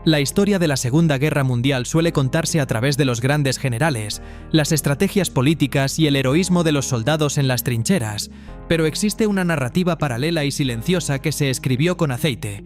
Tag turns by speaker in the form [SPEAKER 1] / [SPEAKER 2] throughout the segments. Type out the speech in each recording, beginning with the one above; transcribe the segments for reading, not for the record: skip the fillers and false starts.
[SPEAKER 1] La historia de la Segunda Guerra Mundial suele contarse a través de los grandes generales, las estrategias políticas y el heroísmo de los soldados en las trincheras, pero existe una narrativa paralela y silenciosa que se escribió con aceite,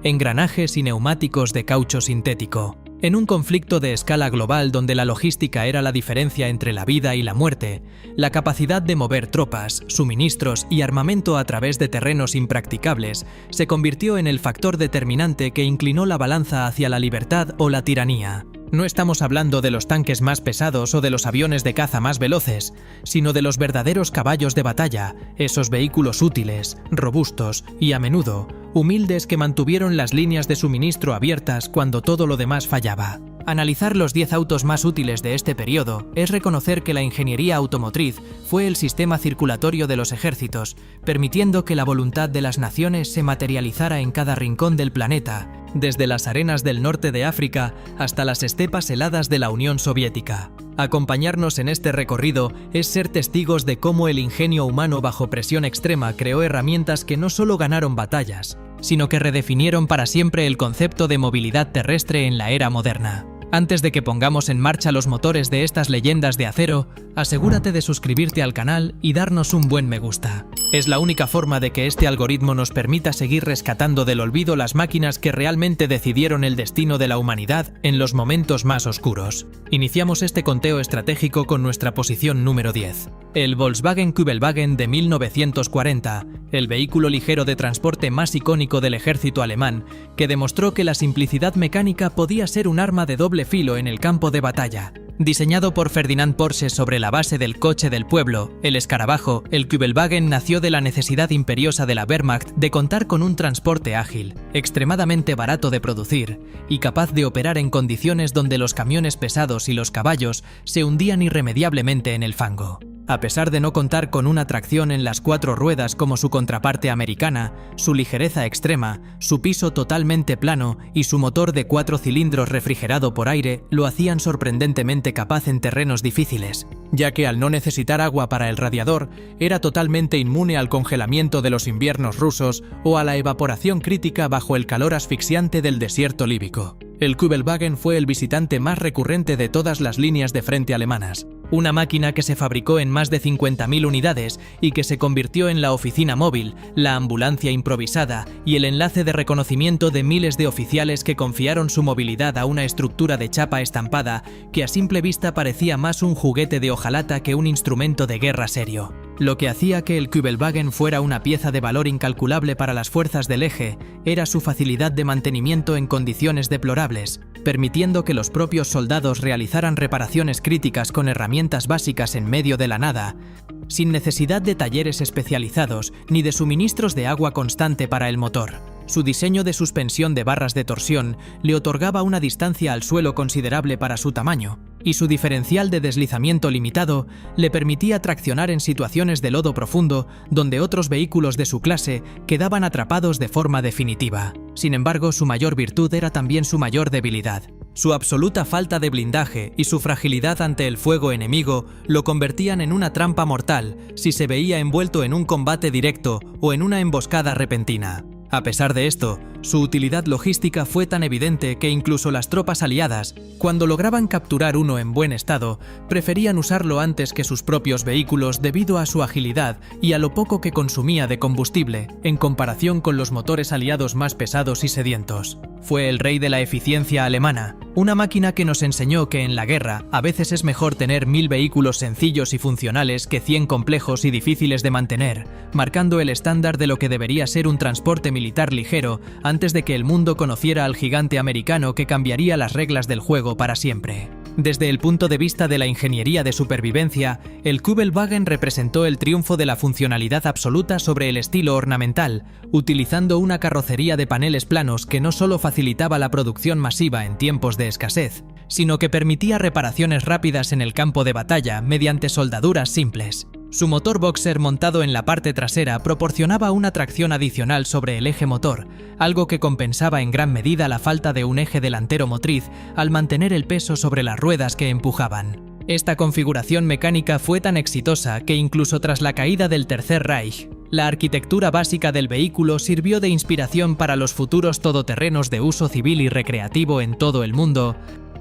[SPEAKER 1] engranajes y neumáticos de caucho sintético. En un conflicto de escala global donde la logística era la diferencia entre la vida y la muerte, la capacidad de mover tropas, suministros y armamento a través de terrenos impracticables se convirtió en el factor determinante que inclinó la balanza hacia la libertad o la tiranía. No estamos hablando de los tanques más pesados o de los aviones de caza más veloces, sino de los verdaderos caballos de batalla, esos vehículos útiles, robustos y, a menudo, humildes que mantuvieron las líneas de suministro abiertas cuando todo lo demás fallaba. Analizar los 10 autos más útiles de este periodo es reconocer que la ingeniería automotriz fue el sistema circulatorio de los ejércitos, permitiendo que la voluntad de las naciones se materializara en cada rincón del planeta, desde las arenas del norte de África hasta las estepas heladas de la Unión Soviética. Acompañarnos en este recorrido es ser testigos de cómo el ingenio humano bajo presión extrema creó herramientas que no solo ganaron batallas, sino que redefinieron para siempre el concepto de movilidad terrestre en la era moderna. Antes de que pongamos en marcha los motores de estas leyendas de acero, asegúrate de suscribirte al canal y darnos un buen me gusta. Es la única forma de que este algoritmo nos permita seguir rescatando del olvido las máquinas que realmente decidieron el destino de la humanidad en los momentos más oscuros. Iniciamos este conteo estratégico con nuestra posición número 10. El Volkswagen Kübelwagen de 1940, el vehículo ligero de transporte más icónico del ejército alemán, que demostró que la simplicidad mecánica podía ser un arma de doble filo en el campo de batalla. Diseñado por Ferdinand Porsche sobre la base del coche del pueblo, el escarabajo, el Kübelwagen nació de la necesidad imperiosa de la Wehrmacht de contar con un transporte ágil, extremadamente barato de producir y capaz de operar en condiciones donde los camiones pesados y los caballos se hundían irremediablemente en el fango. A pesar de no contar con una tracción en las 4 ruedas como su contraparte americana, su ligereza extrema, su piso totalmente plano y su motor de 4 cilindros refrigerado por aire lo hacían sorprendentemente capaz en terrenos difíciles, ya que al no necesitar agua para el radiador, era totalmente inmune al congelamiento de los inviernos rusos o a la evaporación crítica bajo el calor asfixiante del desierto líbico. El Kübelwagen fue el visitante más recurrente de todas las líneas de frente alemanas. Una máquina que se fabricó en más de 50.000 unidades y que se convirtió en la oficina móvil, la ambulancia improvisada y el enlace de reconocimiento de miles de oficiales que confiaron su movilidad a una estructura de chapa estampada que a simple vista parecía más un juguete de hojalata que un instrumento de guerra serio. Lo que hacía que el Kübelwagen fuera una pieza de valor incalculable para las fuerzas del eje era su facilidad de mantenimiento en condiciones deplorables, permitiendo que los propios soldados realizaran reparaciones críticas con herramientas básicas en medio de la nada, sin necesidad de talleres especializados ni de suministros de agua constante para el motor. Su diseño de suspensión de barras de torsión le otorgaba una distancia al suelo considerable para su tamaño, y su diferencial de deslizamiento limitado le permitía traccionar en situaciones de lodo profundo donde otros vehículos de su clase quedaban atrapados de forma definitiva. Sin embargo, su mayor virtud era también su mayor debilidad. Su absoluta falta de blindaje y su fragilidad ante el fuego enemigo lo convertían en una trampa mortal si se veía envuelto en un combate directo o en una emboscada repentina. A pesar de esto, su utilidad logística fue tan evidente que incluso las tropas aliadas, cuando lograban capturar uno en buen estado, preferían usarlo antes que sus propios vehículos debido a su agilidad y a lo poco que consumía de combustible, en comparación con los motores aliados más pesados y sedientos. Fue el rey de la eficiencia alemana, una máquina que nos enseñó que en la guerra a veces es mejor tener 1000 vehículos sencillos y funcionales que 100 complejos y difíciles de mantener, marcando el estándar de lo que debería ser un transporte militar ligero antes de que el mundo conociera al gigante americano que cambiaría las reglas del juego para siempre. Desde el punto de vista de la ingeniería de supervivencia, el Kübelwagen representó el triunfo de la funcionalidad absoluta sobre el estilo ornamental, utilizando una carrocería de paneles planos que no solo facilitaba la producción masiva en tiempos de escasez, sino que permitía reparaciones rápidas en el campo de batalla mediante soldaduras simples. Su motor boxer montado en la parte trasera proporcionaba una tracción adicional sobre el eje motor, algo que compensaba en gran medida la falta de un eje delantero motriz al mantener el peso sobre las ruedas que empujaban. Esta configuración mecánica fue tan exitosa que incluso tras la caída del Tercer Reich, La arquitectura básica del vehículo sirvió de inspiración para los futuros todoterrenos de uso civil y recreativo en todo el mundo,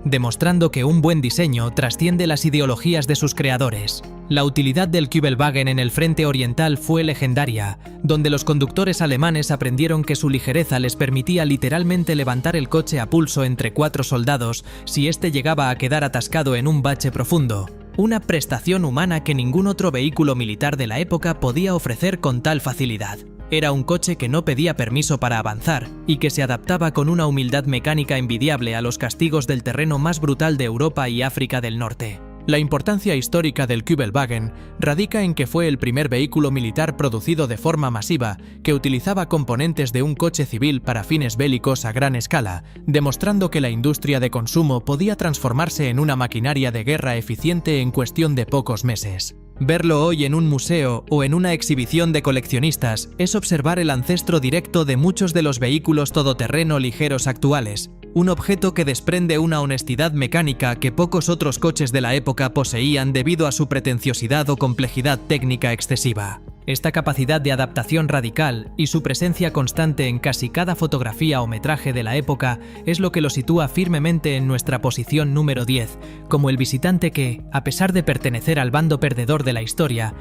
[SPEAKER 1] demostrando que un buen diseño trasciende las ideologías de sus creadores. La utilidad del Kübelwagen en el frente oriental fue legendaria, donde los conductores alemanes aprendieron que su ligereza les permitía literalmente levantar el coche a pulso entre 4 soldados si éste llegaba a quedar atascado en un bache profundo. Una prestación humana que ningún otro vehículo militar de la época podía ofrecer con tal facilidad. Era un coche que no pedía permiso para avanzar y que se adaptaba con una humildad mecánica envidiable a los castigos del terreno más brutal de Europa y África del Norte. La importancia histórica del Kübelwagen radica en que fue el primer vehículo militar producido de forma masiva que utilizaba componentes de un coche civil para fines bélicos a gran escala, demostrando que la industria de consumo podía transformarse en una maquinaria de guerra eficiente en cuestión de pocos meses. Verlo hoy en un museo o en una exhibición de coleccionistas es observar el ancestro directo de muchos de los vehículos todoterreno ligeros actuales, un objeto que desprende una honestidad mecánica que pocos otros coches de la época poseían debido a su pretenciosidad o complejidad técnica excesiva. Esta capacidad de adaptación radical y su presencia constante en casi cada fotografía o metraje de la época es lo que lo sitúa firmemente en nuestra posición número 10, como el visitante que, a pesar de pertenecer al bando perdedor de la historia,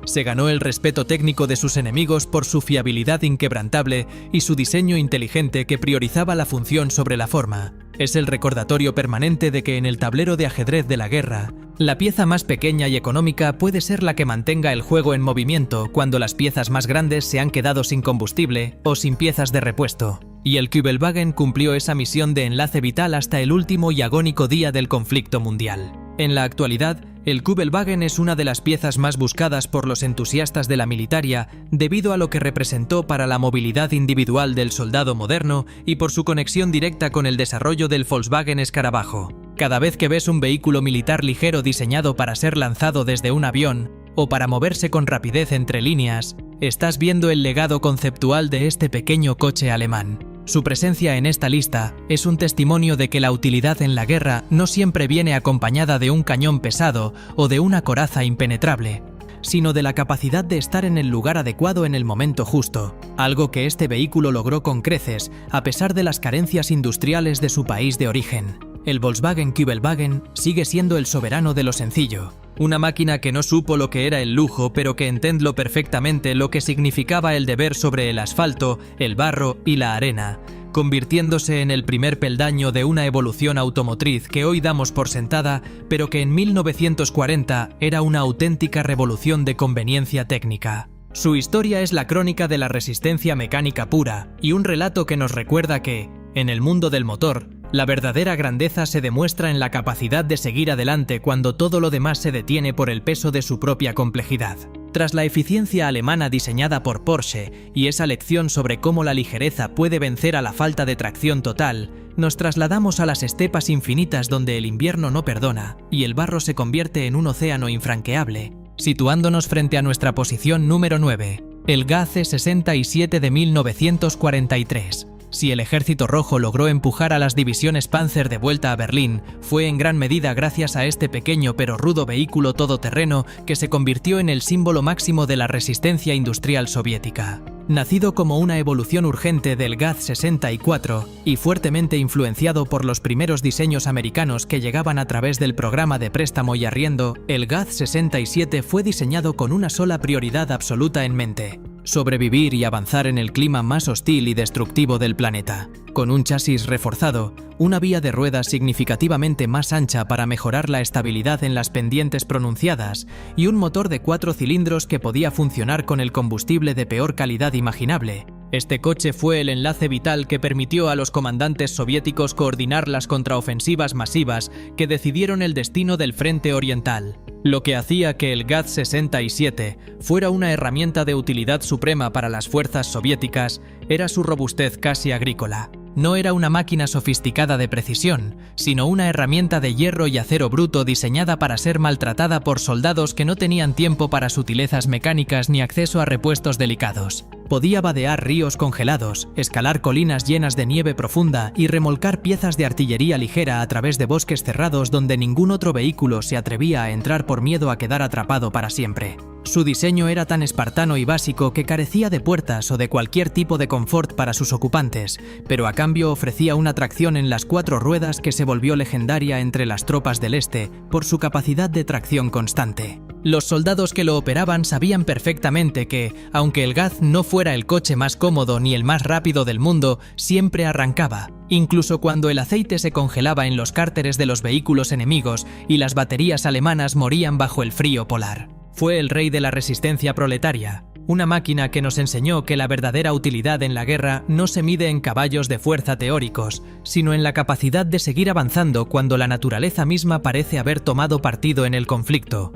[SPEAKER 1] se ganó el respeto técnico de sus enemigos por su fiabilidad inquebrantable y su diseño inteligente que priorizaba la función sobre la forma. Es el recordatorio permanente de que en el tablero de ajedrez de la guerra, la pieza más pequeña y económica puede ser la que mantenga el juego en movimiento cuando las piezas más grandes se han quedado sin combustible o sin piezas de repuesto. Y el Kübelwagen cumplió esa misión de enlace vital hasta el último y agónico día del conflicto mundial. En la actualidad, el Kübelwagen es una de las piezas más buscadas por los entusiastas de la militaria debido a lo que representó para la movilidad individual del soldado moderno y por su conexión directa con el desarrollo del Volkswagen Escarabajo. Cada vez que ves un vehículo militar ligero diseñado para ser lanzado desde un avión o para moverse con rapidez entre líneas, estás viendo el legado conceptual de este pequeño coche alemán. Su presencia en esta lista es un testimonio de que la utilidad en la guerra no siempre viene acompañada de un cañón pesado o de una coraza impenetrable, sino de la capacidad de estar en el lugar adecuado en el momento justo, algo que este vehículo logró con creces a pesar de las carencias industriales de su país de origen. El Volkswagen Kübelwagen sigue siendo el soberano de lo sencillo, una máquina que no supo lo que era el lujo, pero que entendió perfectamente lo que significaba el deber sobre el asfalto, el barro y la arena, convirtiéndose en el primer peldaño de una evolución automotriz que hoy damos por sentada, pero que en 1940 era una auténtica revolución de conveniencia técnica. Su historia es la crónica de la resistencia mecánica pura y un relato que nos recuerda que, en el mundo del motor, la verdadera grandeza se demuestra en la capacidad de seguir adelante cuando todo lo demás se detiene por el peso de su propia complejidad. Tras la eficiencia alemana diseñada por Porsche y esa lección sobre cómo la ligereza puede vencer a la falta de tracción total, nos trasladamos a las estepas infinitas donde el invierno no perdona y el barro se convierte en un océano infranqueable, situándonos frente a nuestra posición número 9, el GAZ-67 de 1943. Si el Ejército Rojo logró empujar a las divisiones Panzer de vuelta a Berlín, fue en gran medida gracias a este pequeño pero rudo vehículo todoterreno que se convirtió en el símbolo máximo de la resistencia industrial soviética. Nacido como una evolución urgente del GAZ-64 y fuertemente influenciado por los primeros diseños americanos que llegaban a través del programa de préstamo y arriendo, el GAZ-67 fue diseñado con una sola prioridad absoluta en mente: sobrevivir y avanzar en el clima más hostil y destructivo del planeta. Con un chasis reforzado, una vía de ruedas significativamente más ancha para mejorar la estabilidad en las pendientes pronunciadas y un motor de 4 cilindros que podía funcionar con el combustible de peor calidad imaginable. Este coche fue el enlace vital que permitió a los comandantes soviéticos coordinar las contraofensivas masivas que decidieron el destino del frente oriental, lo que hacía que el GAZ-67 fuera una herramienta de utilidad suprema para las fuerzas soviéticas era su robustez casi agrícola. No era una máquina sofisticada de precisión, sino una herramienta de hierro y acero bruto diseñada para ser maltratada por soldados que no tenían tiempo para sutilezas mecánicas ni acceso a repuestos delicados. Podía vadear ríos congelados, escalar colinas llenas de nieve profunda y remolcar piezas de artillería ligera a través de bosques cerrados donde ningún otro vehículo se atrevía a entrar por miedo a quedar atrapado para siempre. Su diseño era tan espartano y básico que carecía de puertas o de cualquier tipo de confort para sus ocupantes, pero a cambio ofrecía una tracción en las 4 ruedas que se volvió legendaria entre las tropas del Este por su capacidad de tracción constante. Los soldados que lo operaban sabían perfectamente que, aunque el Gaz no fuera el coche más cómodo ni el más rápido del mundo, siempre arrancaba, incluso cuando el aceite se congelaba en los cárteres de los vehículos enemigos y las baterías alemanas morían bajo el frío polar. Fue el rey de la resistencia proletaria, una máquina que nos enseñó que la verdadera utilidad en la guerra no se mide en caballos de fuerza teóricos, sino en la capacidad de seguir avanzando cuando la naturaleza misma parece haber tomado partido en el conflicto,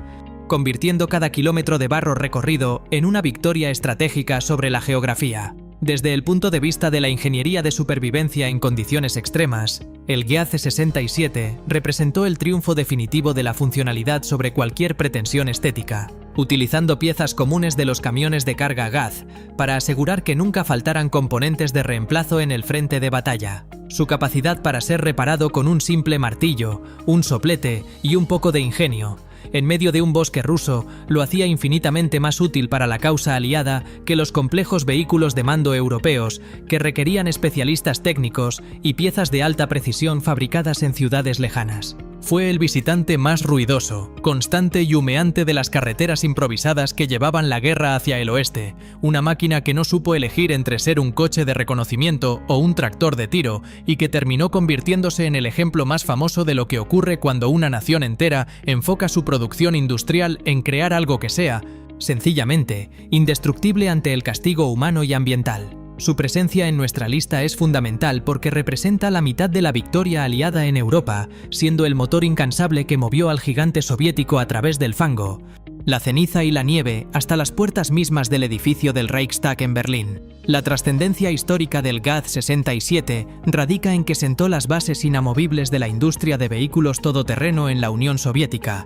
[SPEAKER 1] convirtiendo cada kilómetro de barro recorrido en una victoria estratégica sobre la geografía. Desde el punto de vista de la ingeniería de supervivencia en condiciones extremas, el Gaz 67 representó el triunfo definitivo de la funcionalidad sobre cualquier pretensión estética, utilizando piezas comunes de los camiones de carga Gaz para asegurar que nunca faltaran componentes de reemplazo en el frente de batalla. Su capacidad para ser reparado con un simple martillo, un soplete y un poco de ingenio, en medio de un bosque ruso, lo hacía infinitamente más útil para la causa aliada que los complejos vehículos de mando europeos, que requerían especialistas técnicos y piezas de alta precisión fabricadas en ciudades lejanas. Fue el visitante más ruidoso, constante y humeante de las carreteras improvisadas que llevaban la guerra hacia el oeste, una máquina que no supo elegir entre ser un coche de reconocimiento o un tractor de tiro y que terminó convirtiéndose en el ejemplo más famoso de lo que ocurre cuando una nación entera enfoca su producción industrial en crear algo que sea, sencillamente, indestructible ante el castigo humano y ambiental. Su presencia en nuestra lista es fundamental porque representa la mitad de la victoria aliada en Europa, siendo el motor incansable que movió al gigante soviético a través del fango, la ceniza y la nieve hasta las puertas mismas del edificio del Reichstag en Berlín. La trascendencia histórica del Gaz 67 radica en que sentó las bases inamovibles de la industria de vehículos todoterreno en la Unión Soviética,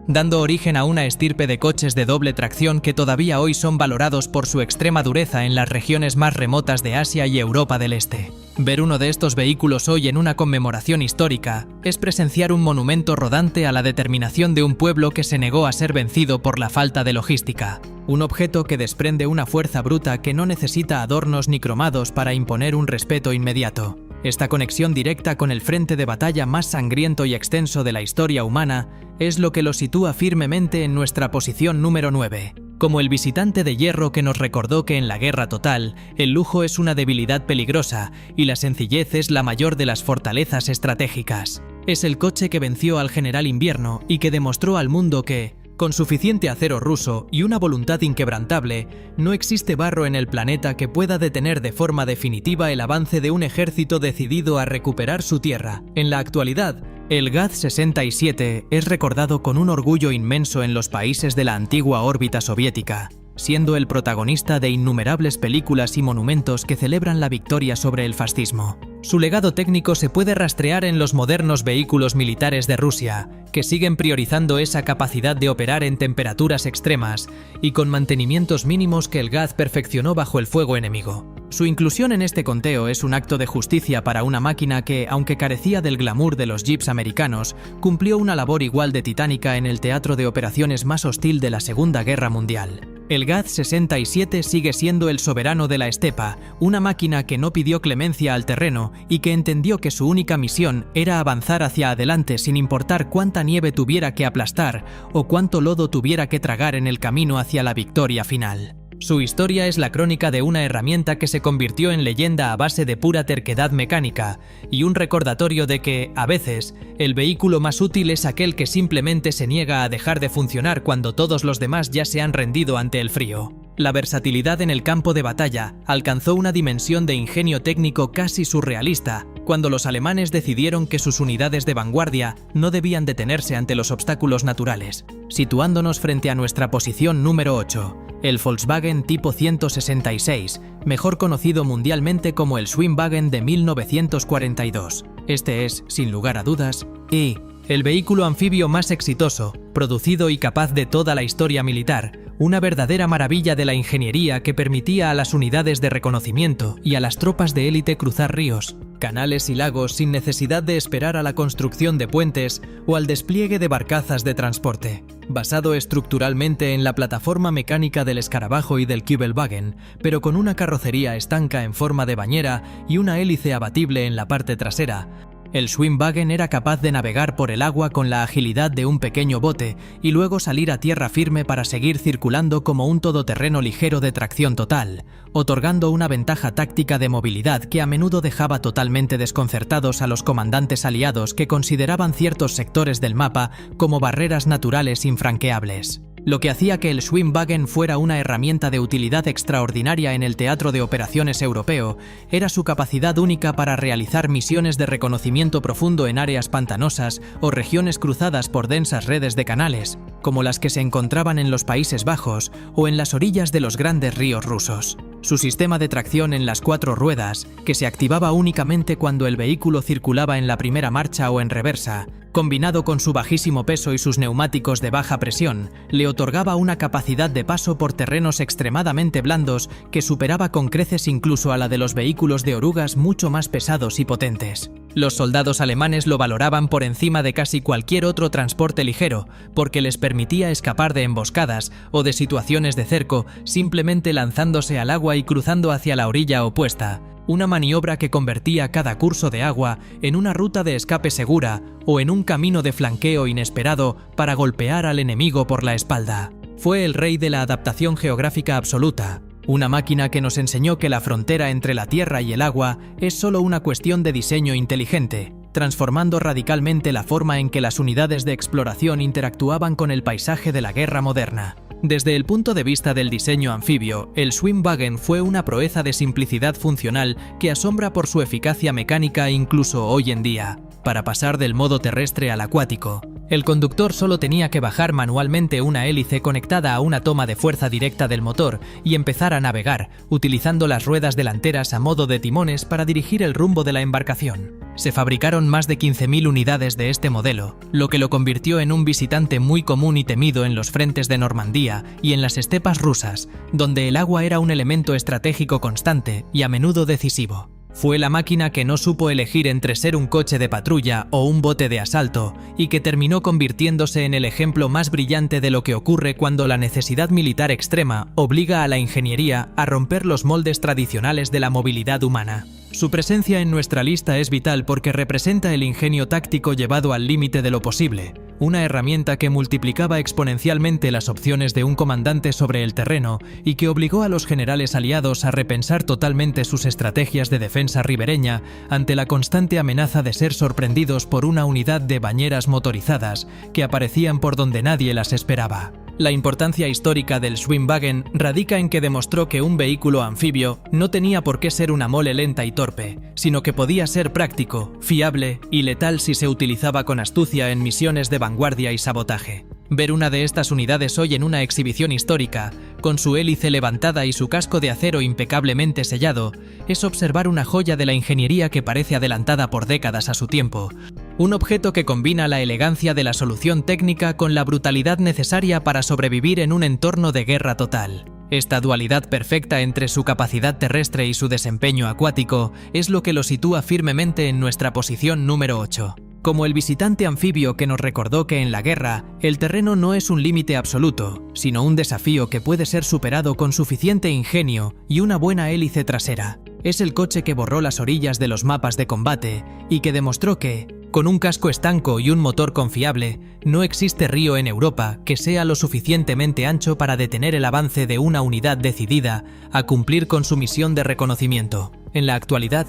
[SPEAKER 1] dando origen a una estirpe de coches de doble tracción que todavía hoy son valorados por su extrema dureza en las regiones más remotas de Asia y Europa del Este. Ver uno de estos vehículos hoy en una conmemoración histórica es presenciar un monumento rodante a la determinación de un pueblo que se negó a ser vencido por la falta de logística. Un objeto que desprende una fuerza bruta que no necesita adornos ni cromados para imponer un respeto inmediato. Esta conexión directa con el frente de batalla más sangriento y extenso de la historia humana es lo que lo sitúa firmemente en nuestra posición número 9. Como el visitante de hierro que nos recordó que en la guerra total, el lujo es una debilidad peligrosa y la sencillez es la mayor de las fortalezas estratégicas. Es el coche que venció al general Invierno y que demostró al mundo que, con suficiente acero ruso y una voluntad inquebrantable, no existe barro en el planeta que pueda detener de forma definitiva el avance de un ejército decidido a recuperar su tierra. En la actualidad, el Gaz 67 es recordado con un orgullo inmenso en los países de la antigua órbita soviética, siendo el protagonista de innumerables películas y monumentos que celebran la victoria sobre el fascismo. Su legado técnico se puede rastrear en los modernos vehículos militares de Rusia, que siguen priorizando esa capacidad de operar en temperaturas extremas y con mantenimientos mínimos que el Gaz perfeccionó bajo el fuego enemigo. Su inclusión en este conteo es un acto de justicia para una máquina que, aunque carecía del glamour de los jeeps americanos, cumplió una labor igual de titánica en el teatro de operaciones más hostil de la Segunda Guerra Mundial. El Gaz 67 sigue siendo el soberano de la estepa, una máquina que no pidió clemencia al terreno y que entendió que su única misión era avanzar hacia adelante sin importar cuánta nieve tuviera que aplastar o cuánto lodo tuviera que tragar en el camino hacia la victoria final. Su historia es la crónica de una herramienta que se convirtió en leyenda a base de pura terquedad mecánica y un recordatorio de que, a veces, el vehículo más útil es aquel que simplemente se niega a dejar de funcionar cuando todos los demás ya se han rendido ante el frío. La versatilidad en el campo de batalla alcanzó una dimensión de ingenio técnico casi surrealista cuando los alemanes decidieron que sus unidades de vanguardia no debían detenerse ante los obstáculos naturales, situándonos frente a nuestra posición número 8. El Volkswagen Tipo 166, mejor conocido mundialmente como el Schwimmwagen de 1942. Este es, sin lugar a dudas, el vehículo anfibio más exitoso, producido y capaz de toda la historia militar, una verdadera maravilla de la ingeniería que permitía a las unidades de reconocimiento y a las tropas de élite cruzar ríos, canales y lagos sin necesidad de esperar a la construcción de puentes o al despliegue de barcazas de transporte. Basado estructuralmente en la plataforma mecánica del escarabajo y del Kübelwagen, pero con una carrocería estanca en forma de bañera y una hélice abatible en la parte trasera, el Schwimmwagen era capaz de navegar por el agua con la agilidad de un pequeño bote y luego salir a tierra firme para seguir circulando como un todoterreno ligero de tracción total, otorgando una ventaja táctica de movilidad que a menudo dejaba totalmente desconcertados a los comandantes aliados que consideraban ciertos sectores del mapa como barreras naturales infranqueables. Lo que hacía que el Schwimmwagen fuera una herramienta de utilidad extraordinaria en el teatro de operaciones europeo era su capacidad única para realizar misiones de reconocimiento profundo en áreas pantanosas o regiones cruzadas por densas redes de canales, como las que se encontraban en los Países Bajos o en las orillas de los grandes ríos rusos. Su sistema de tracción en las 4 ruedas, que se activaba únicamente cuando el vehículo circulaba en la primera marcha o en reversa, combinado con su bajísimo peso y sus neumáticos de baja presión, le otorgaba una capacidad de paso por terrenos extremadamente blandos que superaba con creces incluso a la de los vehículos de orugas mucho más pesados y potentes. Los soldados alemanes lo valoraban por encima de casi cualquier otro transporte ligero, porque les permitía escapar de emboscadas o de situaciones de cerco simplemente lanzándose al agua y cruzando hacia la orilla opuesta, una maniobra que convertía cada curso de agua en una ruta de escape segura o en un camino de flanqueo inesperado para golpear al enemigo por la espalda. Fue el rey de la adaptación geográfica absoluta, una máquina que nos enseñó que la frontera entre la tierra y el agua es solo una cuestión de diseño inteligente, transformando radicalmente la forma en que las unidades de exploración interactuaban con el paisaje de la guerra moderna. Desde el punto de vista del diseño anfibio, el Schwimmwagen fue una proeza de simplicidad funcional que asombra por su eficacia mecánica incluso hoy en día. Para pasar del modo terrestre al acuático, el conductor solo tenía que bajar manualmente una hélice conectada a una toma de fuerza directa del motor y empezar a navegar, utilizando las ruedas delanteras a modo de timones para dirigir el rumbo de la embarcación. Se fabricaron más de 15.000 unidades de este modelo, lo que lo convirtió en un visitante muy común y temido en los frentes de Normandía y en las estepas rusas, donde el agua era un elemento estratégico constante y a menudo decisivo. Fue la máquina que no supo elegir entre ser un coche de patrulla o un bote de asalto y que terminó convirtiéndose en el ejemplo más brillante de lo que ocurre cuando la necesidad militar extrema obliga a la ingeniería a romper los moldes tradicionales de la movilidad humana. Su presencia en nuestra lista es vital porque representa el ingenio táctico llevado al límite de lo posible, una herramienta que multiplicaba exponencialmente las opciones de un comandante sobre el terreno y que obligó a los generales aliados a repensar totalmente sus estrategias de defensa ribereña ante la constante amenaza de ser sorprendidos por una unidad de bañeras motorizadas que aparecían por donde nadie las esperaba. La importancia histórica del Schwimmwagen radica en que demostró que un vehículo anfibio no tenía por qué ser una mole lenta y torpe, sino que podía ser práctico, fiable y letal si se utilizaba con astucia en misiones de vanguardia y sabotaje. Ver una de estas unidades hoy en una exhibición histórica, con su hélice levantada y su casco de acero impecablemente sellado, es observar una joya de la ingeniería que parece adelantada por décadas a su tiempo. Un objeto que combina la elegancia de la solución técnica con la brutalidad necesaria para sobrevivir en un entorno de guerra total. Esta dualidad perfecta entre su capacidad terrestre y su desempeño acuático es lo que lo sitúa firmemente en nuestra posición número 8. Como el visitante anfibio que nos recordó que en la guerra, el terreno no es un límite absoluto, sino un desafío que puede ser superado con suficiente ingenio y una buena hélice trasera. Es el coche que borró las orillas de los mapas de combate y que demostró que, con un casco estanco y un motor confiable, no existe río en Europa que sea lo suficientemente ancho para detener el avance de una unidad decidida a cumplir con su misión de reconocimiento. En la actualidad,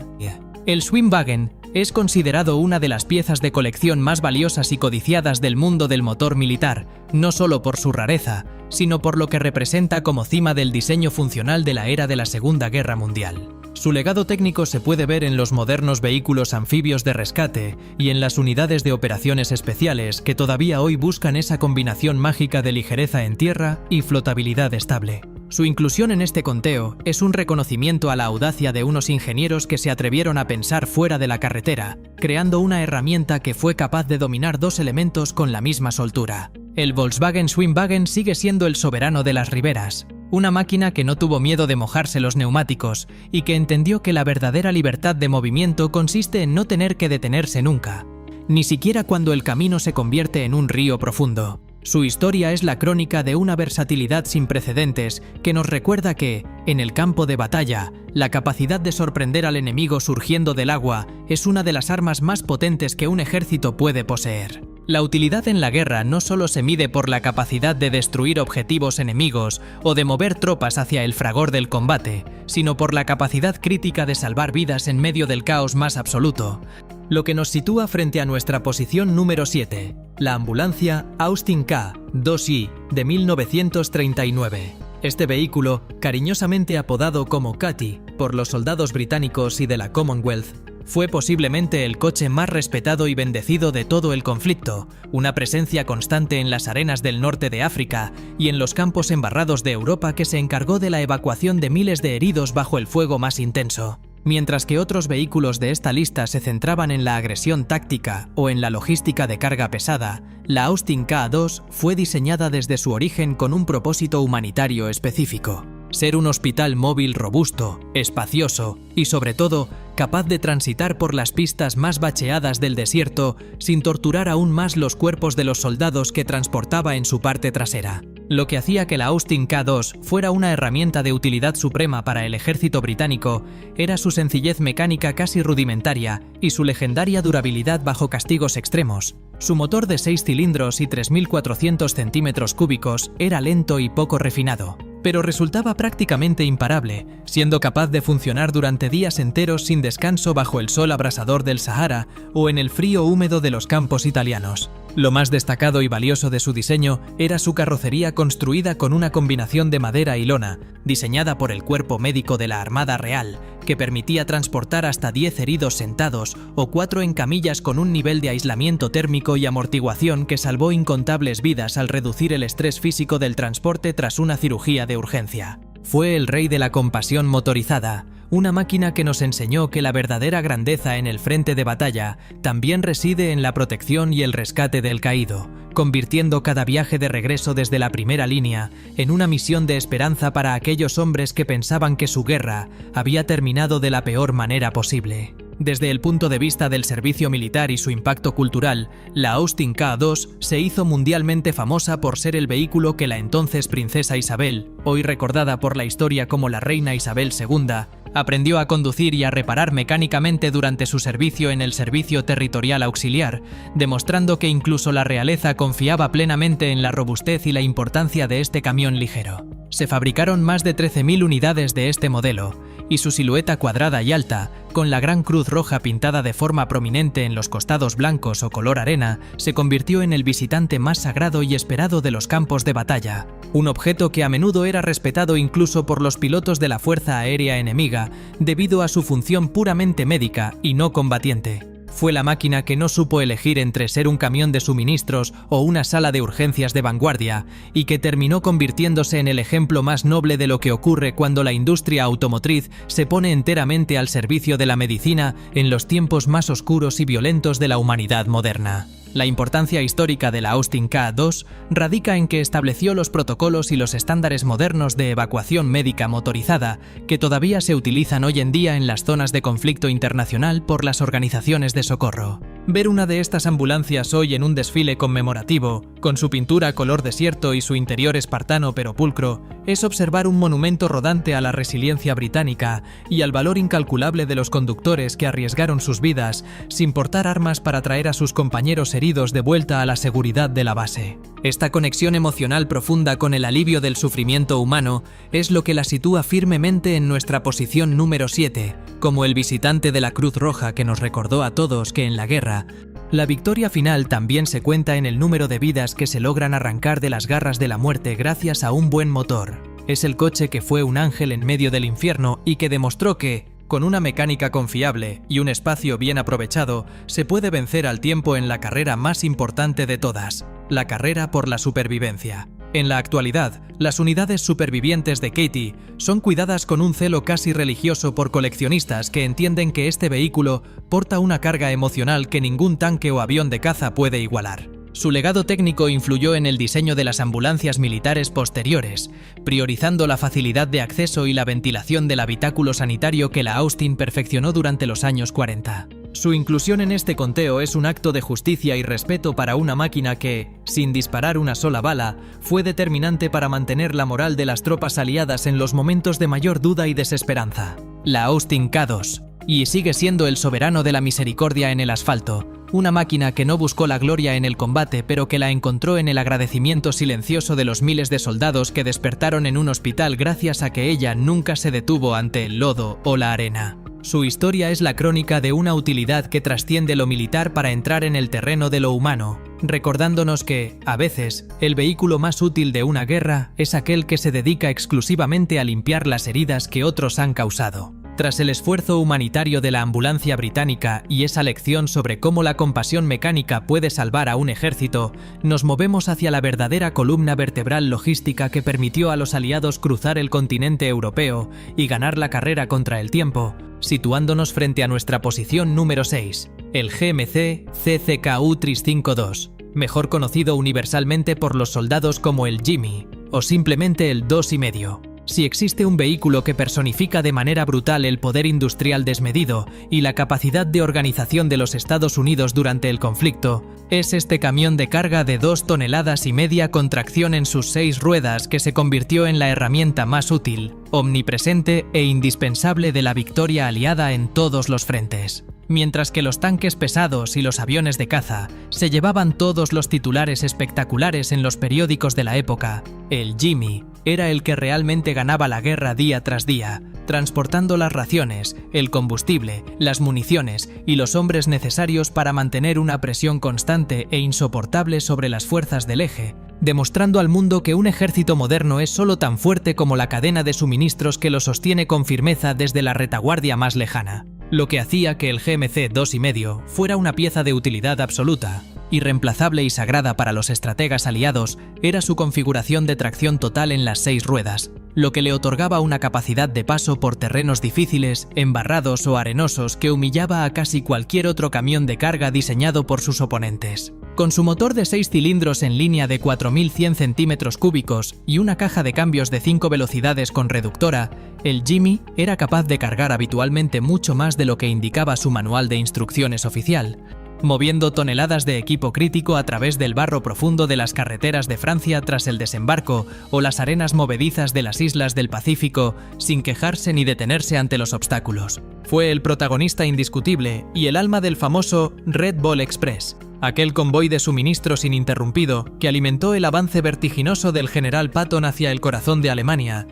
[SPEAKER 1] el Schwimmwagen es considerado una de las piezas de colección más valiosas y codiciadas del mundo del motor militar, no solo por su rareza, sino por lo que representa como cima del diseño funcional de la era de la Segunda Guerra Mundial. Su legado técnico se puede ver en los modernos vehículos anfibios de rescate y en las unidades de operaciones especiales que todavía hoy buscan esa combinación mágica de ligereza en tierra y flotabilidad estable. Su inclusión en este conteo es un reconocimiento a la audacia de unos ingenieros que se atrevieron a pensar fuera de la carretera, creando una herramienta que fue capaz de dominar dos elementos con la misma soltura. El Volkswagen Schwimmwagen sigue siendo el soberano de las riberas, Una máquina que no tuvo miedo de mojarse los neumáticos y que entendió que la verdadera libertad de movimiento consiste en no tener que detenerse nunca, ni siquiera cuando el camino se convierte en un río profundo. Su historia es la crónica de una versatilidad sin precedentes que nos recuerda que, en el campo de batalla, la capacidad de sorprender al enemigo surgiendo del agua es una de las armas más potentes que un ejército puede poseer. La utilidad en la guerra no solo se mide por la capacidad de destruir objetivos enemigos o de mover tropas hacia el fragor del combate, sino por la capacidad crítica de salvar vidas en medio del caos más absoluto. Lo que nos sitúa frente a nuestra posición número 7, la ambulancia Austin K-2i de 1939. Este vehículo, cariñosamente apodado como Cathy por los soldados británicos y de la Commonwealth, fue posiblemente el coche más respetado y bendecido de todo el conflicto, una presencia constante en las arenas del norte de África y en los campos embarrados de Europa que se encargó de la evacuación de miles de heridos bajo el fuego más intenso. Mientras que otros vehículos de esta lista se centraban en la agresión táctica o en la logística de carga pesada, la Austin K2 fue diseñada desde su origen con un propósito humanitario específico: ser un hospital móvil robusto, espacioso y, sobre todo, capaz de transitar por las pistas más bacheadas del desierto sin torturar aún más los cuerpos de los soldados que transportaba en su parte trasera. Lo que hacía que la Austin K2 fuera una herramienta de utilidad suprema para el ejército británico era su sencillez mecánica casi rudimentaria y su legendaria durabilidad bajo castigos extremos. Su motor de 6 cilindros y 3.400 centímetros cúbicos era lento y poco refinado, pero resultaba prácticamente imparable, siendo capaz de funcionar durante días enteros sin descanso bajo el sol abrasador del Sahara o en el frío húmedo de los campos italianos. Lo más destacado y valioso de su diseño era su carrocería construida con una combinación de madera y lona, diseñada por el Cuerpo Médico de la Armada Real, que permitía transportar hasta 10 heridos sentados o 4 en camillas con un nivel de aislamiento térmico y amortiguación que salvó incontables vidas al reducir el estrés físico del transporte tras una cirugía de urgencia. Fue el rey de la compasión motorizada, una máquina que nos enseñó que la verdadera grandeza en el frente de batalla también reside en la protección y el rescate del caído, convirtiendo cada viaje de regreso desde la primera línea en una misión de esperanza para aquellos hombres que pensaban que su guerra había terminado de la peor manera posible. Desde el punto de vista del servicio militar y su impacto cultural, la Austin K2 se hizo mundialmente famosa por ser el vehículo que la entonces princesa Isabel, hoy recordada por la historia como la reina Isabel II, aprendió a conducir y a reparar mecánicamente durante su servicio en el Servicio Territorial Auxiliar, demostrando que incluso la realeza confiaba plenamente en la robustez y la importancia de este camión ligero. Se fabricaron más de 13.000 unidades de este modelo, y su silueta cuadrada y alta, con la gran cruz roja pintada de forma prominente en los costados blancos o color arena, se convirtió en el visitante más sagrado y esperado de los campos de batalla, un objeto que a menudo era respetado incluso por los pilotos de la Fuerza Aérea enemiga debido a su función puramente médica y no combatiente. Fue la máquina que no supo elegir entre ser un camión de suministros o una sala de urgencias de vanguardia y que terminó convirtiéndose en el ejemplo más noble de lo que ocurre cuando la industria automotriz se pone enteramente al servicio de la medicina en los tiempos más oscuros y violentos de la humanidad moderna. La importancia histórica de la Austin K2 radica en que estableció los protocolos y los estándares modernos de evacuación médica motorizada que todavía se utilizan hoy en día en las zonas de conflicto internacional por las organizaciones de socorro. Ver una de estas ambulancias hoy en un desfile conmemorativo, con su pintura color desierto y su interior espartano pero pulcro, es observar un monumento rodante a la resiliencia británica y al valor incalculable de los conductores que arriesgaron sus vidas sin portar armas para traer a sus compañeros heridos de vuelta a la seguridad de la base. Esta conexión emocional profunda con el alivio del sufrimiento humano es lo que la sitúa firmemente en nuestra posición número 7, como el visitante de la Cruz Roja que nos recordó a todos que en la guerra, la victoria final también se cuenta en el número de vidas que se logran arrancar de las garras de la muerte gracias a un buen motor. Es el coche que fue un ángel en medio del infierno y que demostró que, con una mecánica confiable y un espacio bien aprovechado, se puede vencer al tiempo en la carrera más importante de todas, la carrera por la supervivencia. En la actualidad, las unidades supervivientes de Cathy son cuidadas con un celo casi religioso por coleccionistas que entienden que este vehículo porta una carga emocional que ningún tanque o avión de caza puede igualar. Su legado técnico influyó en el diseño de las ambulancias militares posteriores, priorizando la facilidad de acceso y la ventilación del habitáculo sanitario que la Austin perfeccionó durante los años 40. Su inclusión en este conteo es un acto de justicia y respeto para una máquina que, sin disparar una sola bala, fue determinante para mantener la moral de las tropas aliadas en los momentos de mayor duda y desesperanza. La Austin K2. Y sigue siendo el soberano de la misericordia en el asfalto, una máquina que no buscó la gloria en el combate pero que la encontró en el agradecimiento silencioso de los miles de soldados que despertaron en un hospital gracias a que ella nunca se detuvo ante el lodo o la arena. Su historia es la crónica de una utilidad que trasciende lo militar para entrar en el terreno de lo humano, recordándonos que, a veces, el vehículo más útil de una guerra es aquel que se dedica exclusivamente a limpiar las heridas que otros han causado. Tras el esfuerzo humanitario de la ambulancia británica y esa lección sobre cómo la compasión mecánica puede salvar a un ejército, nos movemos hacia la verdadera columna vertebral logística que permitió a los aliados cruzar el continente europeo y ganar la carrera contra el tiempo, situándonos frente a nuestra posición número 6, el GMC CCKU 352, mejor conocido universalmente por los soldados como el Jimmy, o simplemente el 2,5. Si existe un vehículo que personifica de manera brutal el poder industrial desmedido y la capacidad de organización de los Estados Unidos durante el conflicto, es este camión de carga de 2,5 toneladas con tracción en sus 6 ruedas que se convirtió en la herramienta más útil, omnipresente e indispensable de la victoria aliada en todos los frentes. Mientras que los tanques pesados y los aviones de caza se llevaban todos los titulares espectaculares en los periódicos de la época, el Jimmy era el que realmente ganaba la guerra día tras día, transportando las raciones, el combustible, las municiones y los hombres necesarios para mantener una presión constante e insoportable sobre las fuerzas del eje, demostrando al mundo que un ejército moderno es solo tan fuerte como la cadena de suministros que lo sostiene con firmeza desde la retaguardia más lejana. Lo que hacía que el GMC 2,5 fuera una pieza de utilidad absoluta, irreemplazable y sagrada para los estrategas aliados, era su configuración de tracción total en las 6 ruedas, lo que le otorgaba una capacidad de paso por terrenos difíciles, embarrados o arenosos que humillaba a casi cualquier otro camión de carga diseñado por sus oponentes. Con su motor de 6 cilindros en línea de 4.100 centímetros cúbicos y una caja de cambios de 5 velocidades con reductora, el Jimmy era capaz de cargar habitualmente mucho más de lo que indicaba su manual de instrucciones oficial, moviendo toneladas de equipo crítico a través del barro profundo de las carreteras de Francia tras el desembarco o las arenas movedizas de las islas del Pacífico sin quejarse ni detenerse ante los obstáculos. Fue el protagonista indiscutible y el alma del famoso Red Ball Express, aquel convoy de suministros ininterrumpido que alimentó el avance vertiginoso del general Patton hacia el corazón de Alemania,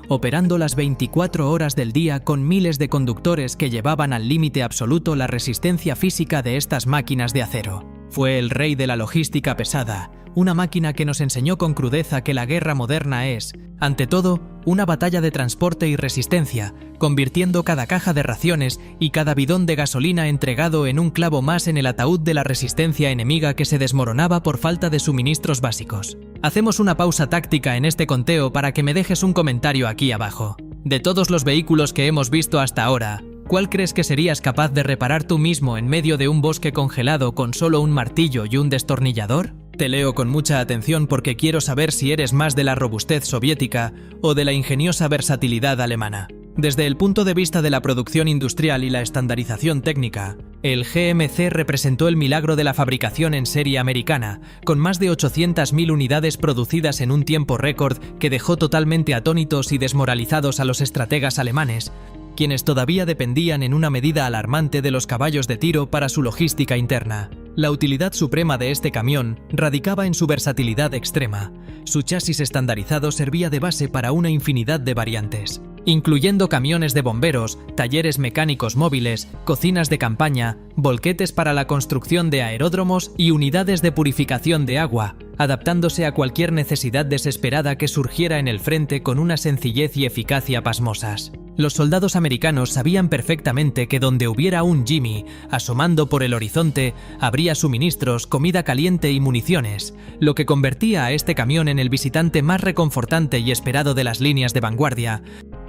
[SPEAKER 1] operando las 24 horas del día con miles de conductores que llevaban al límite absoluto la resistencia física de estas máquinas de acero. Fue el rey de la logística pesada, una máquina que nos enseñó con crudeza que la guerra moderna es, ante todo, una batalla de transporte y resistencia, convirtiendo cada caja de raciones y cada bidón de gasolina entregado en un clavo más en el ataúd de la resistencia enemiga que se desmoronaba por falta de suministros básicos. Hacemos una pausa táctica en este conteo para que me dejes un comentario aquí abajo. De todos los vehículos que hemos visto hasta ahora, ¿cuál crees que serías capaz de reparar tú mismo en medio de un bosque congelado con solo un martillo y un destornillador? Te leo con mucha atención porque quiero saber si eres más de la robustez soviética o de la ingeniosa versatilidad alemana. Desde el punto de vista de la producción industrial y la estandarización técnica, el GMC representó el milagro de la fabricación en serie americana, con más de 800.000 unidades producidas en un tiempo récord que dejó totalmente atónitos y desmoralizados a los estrategas alemanes, quienes todavía dependían en una medida alarmante de los caballos de tiro para su logística interna. La utilidad suprema de este camión radicaba en su versatilidad extrema. Su chasis estandarizado servía de base para una infinidad de variantes, incluyendo camiones de bomberos, talleres mecánicos móviles, cocinas de campaña, volquetes para la construcción de aeródromos y unidades de purificación de agua, adaptándose a cualquier necesidad desesperada que surgiera en el frente con una sencillez y eficacia pasmosas. Los soldados americanos sabían perfectamente que donde hubiera un Jimmy asomando por el horizonte, habría suministros, comida caliente y municiones, lo que convertía a este camión en el visitante más reconfortante y esperado de las líneas de vanguardia,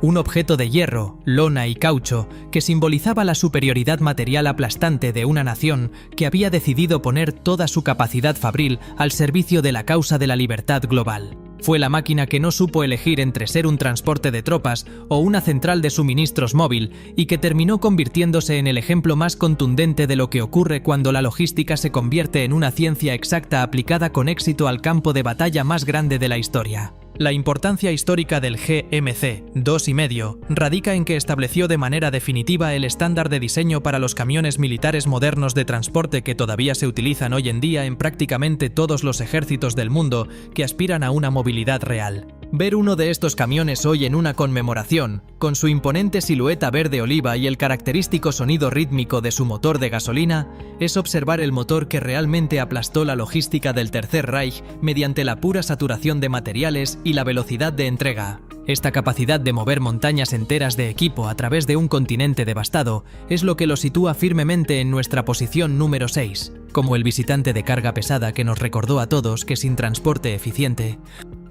[SPEAKER 1] un objeto de hierro, lona y caucho que simbolizaba la superioridad material aplastante de una nación que había decidido poner toda su capacidad fabril al servicio de la causa de la libertad global. Fue la máquina que no supo elegir entre ser un transporte de tropas o una central de suministros móvil y que terminó convirtiéndose en el ejemplo más contundente de lo que ocurre cuando la logística se convierte en una ciencia exacta aplicada con éxito al campo de batalla más grande de la historia. La importancia histórica del GMC 2,5 radica en que estableció de manera definitiva el estándar de diseño para los camiones militares modernos de transporte que todavía se utilizan hoy en día en prácticamente todos los ejércitos del mundo que aspiran a una movilidad real. Ver uno de estos camiones hoy en una conmemoración, con su imponente silueta verde oliva y el característico sonido rítmico de su motor de gasolina, es observar el motor que realmente aplastó la logística del Tercer Reich mediante la pura saturación de materiales y la velocidad de entrega. Esta capacidad de mover montañas enteras de equipo a través de un continente devastado es lo que lo sitúa firmemente en nuestra posición número 6, como el visitante de carga pesada que nos recordó a todos que sin transporte eficiente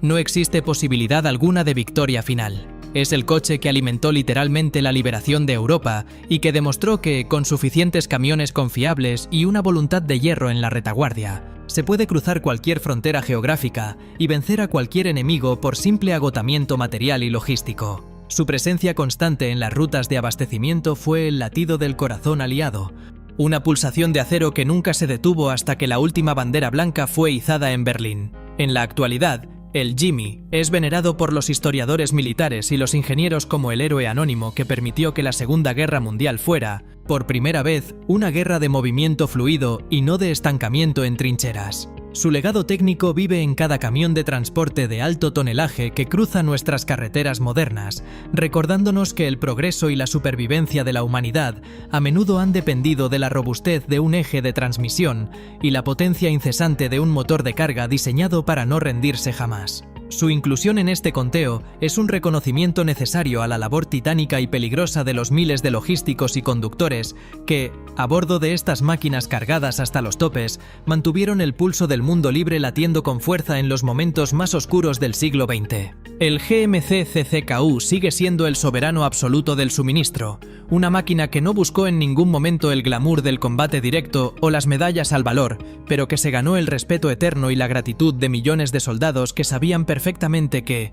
[SPEAKER 1] no existe posibilidad alguna de victoria final. Es el coche que alimentó literalmente la liberación de Europa y que demostró que, con suficientes camiones confiables y una voluntad de hierro en la retaguardia, se puede cruzar cualquier frontera geográfica y vencer a cualquier enemigo por simple agotamiento material y logístico. Su presencia constante en las rutas de abastecimiento fue el latido del corazón aliado, una pulsación de acero que nunca se detuvo hasta que la última bandera blanca fue izada en Berlín. En la actualidad, el Jimmy es venerado por los historiadores militares y los ingenieros como el héroe anónimo que permitió que la Segunda Guerra Mundial fuera, por primera vez, una guerra de movimiento fluido y no de estancamiento en trincheras. Su legado técnico vive en cada camión de transporte de alto tonelaje que cruza nuestras carreteras modernas, recordándonos que el progreso y la supervivencia de la humanidad a menudo han dependido de la robustez de un eje de transmisión y la potencia incesante de un motor de carga diseñado para no rendirse jamás. Su inclusión en este conteo es un reconocimiento necesario a la labor titánica y peligrosa de los miles de logísticos y conductores que, a bordo de estas máquinas cargadas hasta los topes, mantuvieron el pulso del mundo libre latiendo con fuerza en los momentos más oscuros del siglo XX. El GMC CCKU sigue siendo el soberano absoluto del suministro, una máquina que no buscó en ningún momento el glamour del combate directo o las medallas al valor, pero que se ganó el respeto eterno y la gratitud de millones de soldados que sabían perfectamente que,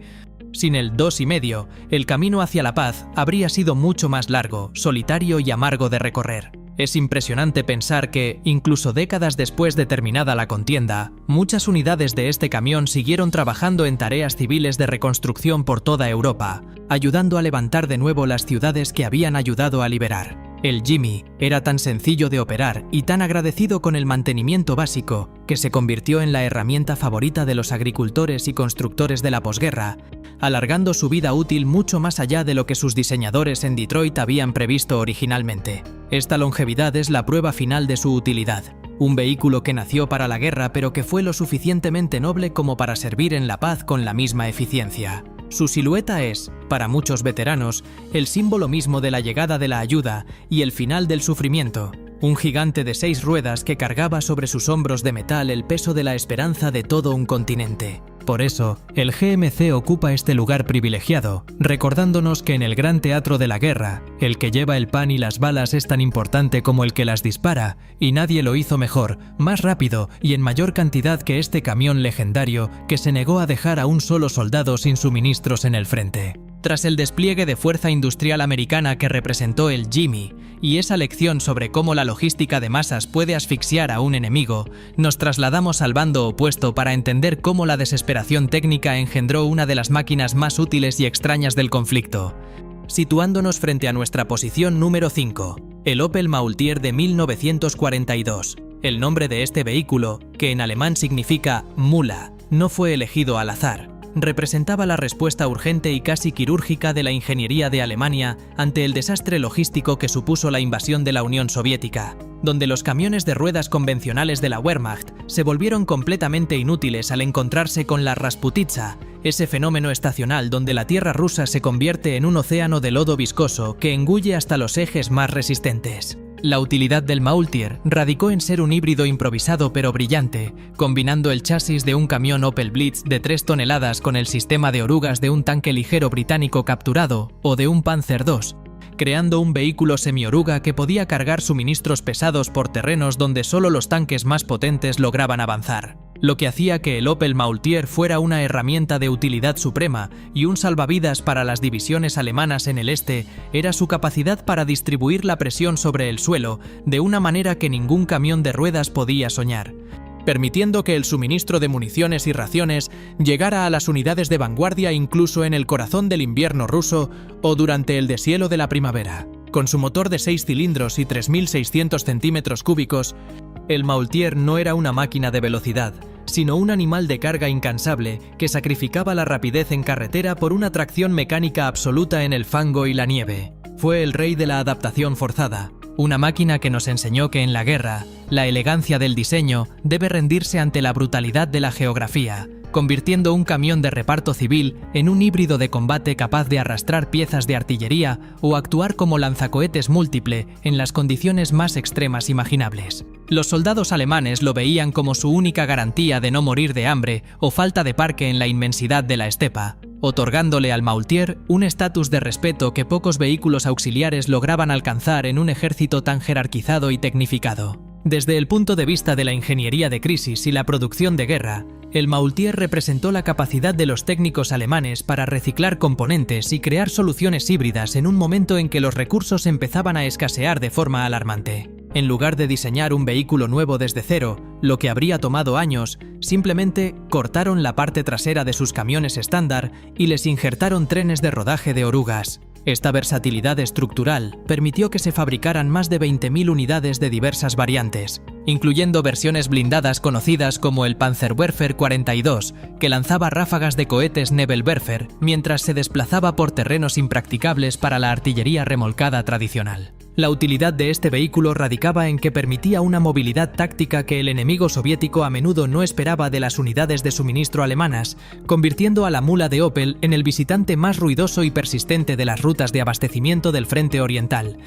[SPEAKER 1] sin el 2,5, el camino hacia la paz habría sido mucho más largo, solitario y amargo de recorrer. Es impresionante pensar que, incluso décadas después de terminada la contienda, muchas unidades de este camión siguieron trabajando en tareas civiles de reconstrucción por toda Europa, ayudando a levantar de nuevo las ciudades que habían ayudado a liberar. El Jimmy era tan sencillo de operar y tan agradecido con el mantenimiento básico que se convirtió en la herramienta favorita de los agricultores y constructores de la posguerra, alargando su vida útil mucho más allá de lo que sus diseñadores en Detroit habían previsto originalmente. Esta longevidad es la prueba final de su utilidad. Un vehículo que nació para la guerra pero que fue lo suficientemente noble como para servir en la paz con la misma eficiencia. Su silueta es, para muchos veteranos, el símbolo mismo de la llegada de la ayuda y el final del sufrimiento. Un gigante de 6 ruedas que cargaba sobre sus hombros de metal el peso de la esperanza de todo un continente. Por eso, el GMC ocupa este lugar privilegiado, recordándonos que en el gran teatro de la guerra, el que lleva el pan y las balas es tan importante como el que las dispara, y nadie lo hizo mejor, más rápido y en mayor cantidad que este camión legendario que se negó a dejar a un solo soldado sin suministros en el frente. Tras el despliegue de fuerza industrial americana que representó el Jimmy y esa lección sobre cómo la logística de masas puede asfixiar a un enemigo, nos trasladamos al bando opuesto para entender cómo la desesperación técnica engendró una de las máquinas más útiles y extrañas del conflicto, situándonos frente a nuestra posición número 5, el Opel Maultier de 1942. El nombre de este vehículo, que en alemán significa mula, no fue elegido al azar. Representaba la respuesta urgente y casi quirúrgica de la ingeniería de Alemania ante el desastre logístico que supuso la invasión de la Unión Soviética, donde los camiones de ruedas convencionales de la Wehrmacht se volvieron completamente inútiles al encontrarse con la Rasputitsa, ese fenómeno estacional donde la tierra rusa se convierte en un océano de lodo viscoso que engulle hasta los ejes más resistentes. La utilidad del Maultier radicó en ser un híbrido improvisado pero brillante, combinando el chasis de un camión Opel Blitz de 3 toneladas con el sistema de orugas de un tanque ligero británico capturado o de un Panzer II, creando un vehículo semioruga que podía cargar suministros pesados por terrenos donde solo los tanques más potentes lograban avanzar, lo que hacía que el Opel Maultier fuera una herramienta de utilidad suprema, y un salvavidas para las divisiones alemanas en el este era su capacidad para distribuir la presión sobre el suelo de una manera que ningún camión de ruedas podía soñar, permitiendo que el suministro de municiones y raciones llegara a las unidades de vanguardia incluso en el corazón del invierno ruso o durante el deshielo de la primavera. Con su motor de 6 cilindros y 3.600 centímetros cúbicos, el Maultier no era una máquina de velocidad, sino un animal de carga incansable que sacrificaba la rapidez en carretera por una tracción mecánica absoluta en el fango y la nieve. Fue el rey de la adaptación forzada, una máquina que nos enseñó que en la guerra, la elegancia del diseño debe rendirse ante la brutalidad de la geografía, convirtiendo un camión de reparto civil en un híbrido de combate capaz de arrastrar piezas de artillería o actuar como lanzacohetes múltiple en las condiciones más extremas imaginables. Los soldados alemanes lo veían como su única garantía de no morir de hambre o falta de parque en la inmensidad de la estepa, otorgándole al Maultier un estatus de respeto que pocos vehículos auxiliares lograban alcanzar en un ejército tan jerarquizado y tecnificado. Desde el punto de vista de la ingeniería de crisis y la producción de guerra, el Maultier representó la capacidad de los técnicos alemanes para reciclar componentes y crear soluciones híbridas en un momento en que los recursos empezaban a escasear de forma alarmante. En lugar de diseñar un vehículo nuevo desde cero, lo que habría tomado años, simplemente cortaron la parte trasera de sus camiones estándar y les injertaron trenes de rodaje de orugas. Esta versatilidad estructural permitió que se fabricaran más de 20.000 unidades de diversas variantes, incluyendo versiones blindadas conocidas como el Panzerwerfer 42, que lanzaba ráfagas de cohetes Nebelwerfer mientras se desplazaba por terrenos impracticables para la artillería remolcada tradicional. La utilidad de este vehículo radicaba en que permitía una movilidad táctica que el enemigo soviético a menudo no esperaba de las unidades de suministro alemanas, convirtiendo a la mula de Opel en el visitante más ruidoso y persistente de las rutas de abastecimiento del frente oriental,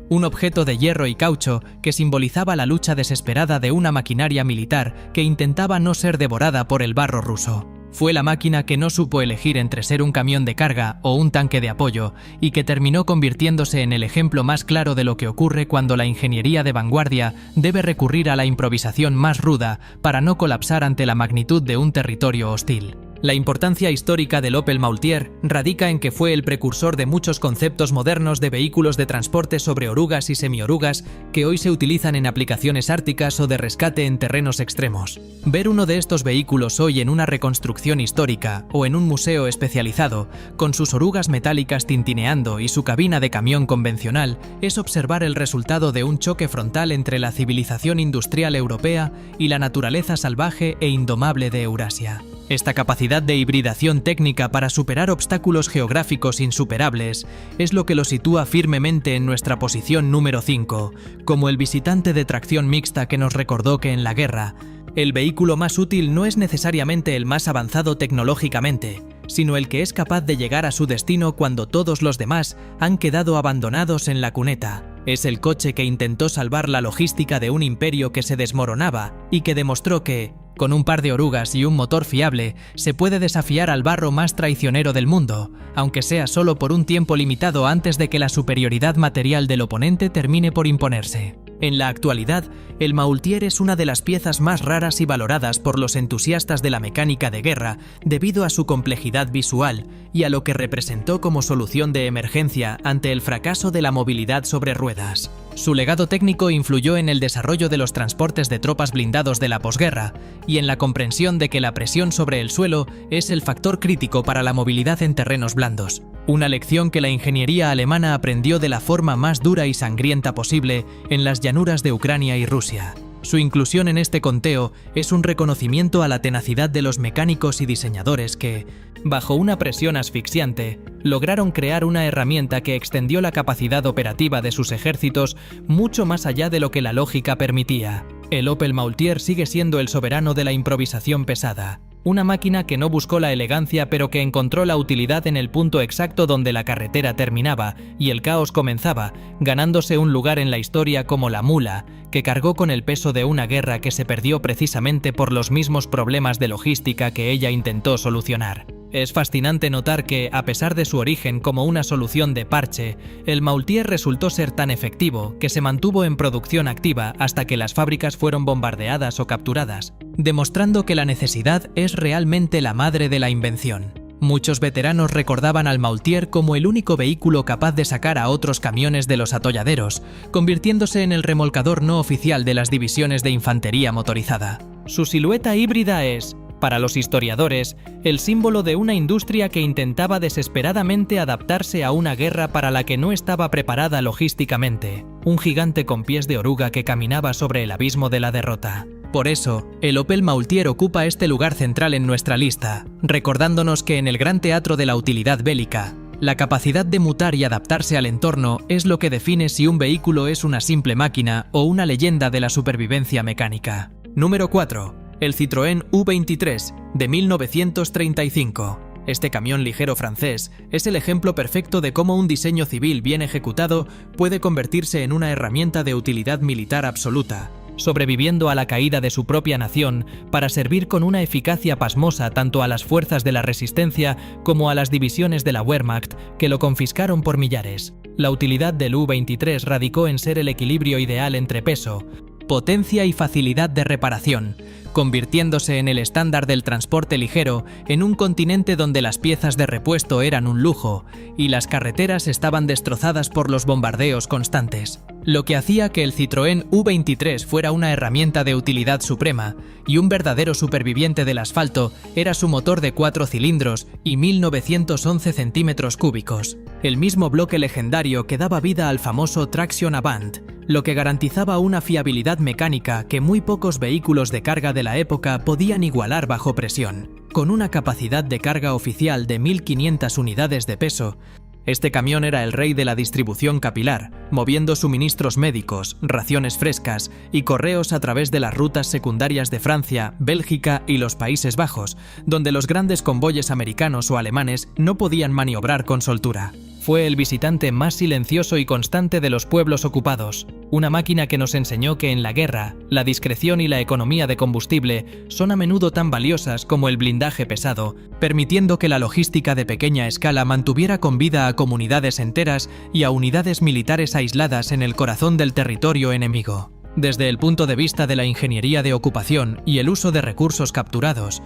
[SPEAKER 1] un objeto de hierro y caucho que simbolizaba la lucha desesperada de una maquinaria militar que intentaba no ser devorada por el barro ruso. Fue la máquina que no supo elegir entre ser un camión de carga o un tanque de apoyo y que terminó convirtiéndose en el ejemplo más claro de lo que ocurre cuando la ingeniería de vanguardia debe recurrir a la improvisación más ruda para no colapsar ante la magnitud de un territorio hostil. La importancia histórica del Opel Maultier radica en que fue el precursor de muchos conceptos modernos de vehículos de transporte sobre orugas y semiorugas que hoy se utilizan en aplicaciones árticas o de rescate en terrenos extremos. Ver uno de estos vehículos hoy en una reconstrucción histórica o en un museo especializado, con sus orugas metálicas tintineando y su cabina de camión convencional, es observar el resultado de un choque frontal entre la civilización industrial europea y la naturaleza salvaje e indomable de Eurasia. Esta capacidad de hibridación técnica para superar obstáculos geográficos insuperables es lo que lo sitúa firmemente en nuestra posición número 5, como el visitante de tracción mixta que nos recordó que en la guerra, el vehículo más útil no es necesariamente el más avanzado tecnológicamente, sino el que es capaz de llegar a su destino cuando todos los demás han quedado abandonados en la cuneta. Es el coche que intentó salvar la logística de un imperio que se desmoronaba y que demostró que, con un par de orugas y un motor fiable, se puede desafiar al barro más traicionero del mundo, aunque sea solo por un tiempo limitado antes de que la superioridad material del oponente termine por imponerse. En la actualidad, el Maultier es una de las piezas más raras y valoradas por los entusiastas de la mecánica de guerra debido a su complejidad visual y a lo que representó como solución de emergencia ante el fracaso de la movilidad sobre ruedas. Su legado técnico influyó en el desarrollo de los transportes de tropas blindados de la posguerra y en la comprensión de que la presión sobre el suelo es el factor crítico para la movilidad en terrenos blandos. Una lección que la ingeniería alemana aprendió de la forma más dura y sangrienta posible en las llanuras de Ucrania y Rusia. Su inclusión en este conteo es un reconocimiento a la tenacidad de los mecánicos y diseñadores que, bajo una presión asfixiante, lograron crear una herramienta que extendió la capacidad operativa de sus ejércitos mucho más allá de lo que la lógica permitía. El Opel Maultier sigue siendo el soberano de la improvisación pesada, una máquina que no buscó la elegancia pero que encontró la utilidad en el punto exacto donde la carretera terminaba y el caos comenzaba, ganándose un lugar en la historia como la mula, que cargó con el peso de una guerra que se perdió precisamente por los mismos problemas de logística que ella intentó solucionar. Es fascinante notar que, a pesar de su origen como una solución de parche, el Maultier resultó ser tan efectivo que se mantuvo en producción activa hasta que las fábricas fueron bombardeadas o capturadas, demostrando que la necesidad es realmente la madre de la invención. Muchos veteranos recordaban al Maultier como el único vehículo capaz de sacar a otros camiones de los atolladeros, convirtiéndose en el remolcador no oficial de las divisiones de infantería motorizada. Su silueta híbrida es, para los historiadores, el símbolo de una industria que intentaba desesperadamente adaptarse a una guerra para la que no estaba preparada logísticamente, un gigante con pies de oruga que caminaba sobre el abismo de la derrota. Por eso, el Opel Maultier ocupa este lugar central en nuestra lista, recordándonos que en el gran teatro de la utilidad bélica, la capacidad de mutar y adaptarse al entorno es lo que define si un vehículo es una simple máquina o una leyenda de la supervivencia mecánica. Número 4. El Citroën U23, de 1935. Este camión ligero francés es el ejemplo perfecto de cómo un diseño civil bien ejecutado puede convertirse en una herramienta de utilidad militar absoluta, sobreviviendo a la caída de su propia nación para servir con una eficacia pasmosa tanto a las fuerzas de la resistencia como a las divisiones de la Wehrmacht que lo confiscaron por millares. La utilidad del U-23 radicó en ser el equilibrio ideal entre peso, potencia y facilidad de reparación, convirtiéndose en el estándar del transporte ligero en un continente donde las piezas de repuesto eran un lujo y las carreteras estaban destrozadas por los bombardeos constantes, lo que hacía que el Citroën U23 fuera una herramienta de utilidad suprema y un verdadero superviviente del asfalto era su motor de 4 cilindros y 1911 centímetros cúbicos, el mismo bloque legendario que daba vida al famoso Traction Avant, lo que garantizaba una fiabilidad mecánica que muy pocos vehículos de carga de la época podían igualar bajo presión. Con una capacidad de carga oficial de 1.500 unidades de peso, este camión era el rey de la distribución capilar, moviendo suministros médicos, raciones frescas y correos a través de las rutas secundarias de Francia, Bélgica y los Países Bajos, donde los grandes convoyes americanos o alemanes no podían maniobrar con soltura. Fue el visitante más silencioso y constante de los pueblos ocupados, una máquina que nos enseñó que en la guerra, la discreción y la economía de combustible son a menudo tan valiosas como el blindaje pesado, permitiendo que la logística de pequeña escala mantuviera con vida a comunidades enteras y a unidades militares aisladas en el corazón del territorio enemigo. Desde el punto de vista de la ingeniería de ocupación y el uso de recursos capturados,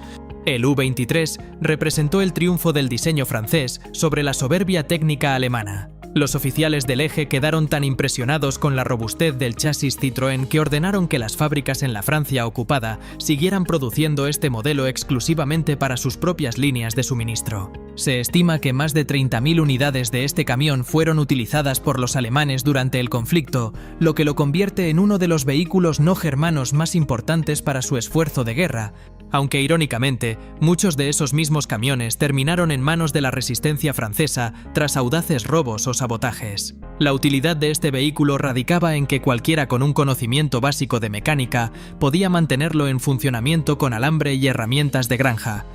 [SPEAKER 1] el U-23 representó el triunfo del diseño francés sobre la soberbia técnica alemana. Los oficiales del eje quedaron tan impresionados con la robustez del chasis Citroën que ordenaron que las fábricas en la Francia ocupada siguieran produciendo este modelo exclusivamente para sus propias líneas de suministro. Se estima que más de 30.000 unidades de este camión fueron utilizadas por los alemanes durante el conflicto, lo que lo convierte en uno de los vehículos no germanos más importantes para su esfuerzo de guerra, aunque irónicamente, muchos de esos mismos camiones terminaron en manos de la resistencia francesa tras audaces robos o sabotajes. La utilidad de este vehículo radicaba en que cualquiera con un conocimiento básico de mecánica podía mantenerlo en funcionamiento con alambre y herramientas de granja,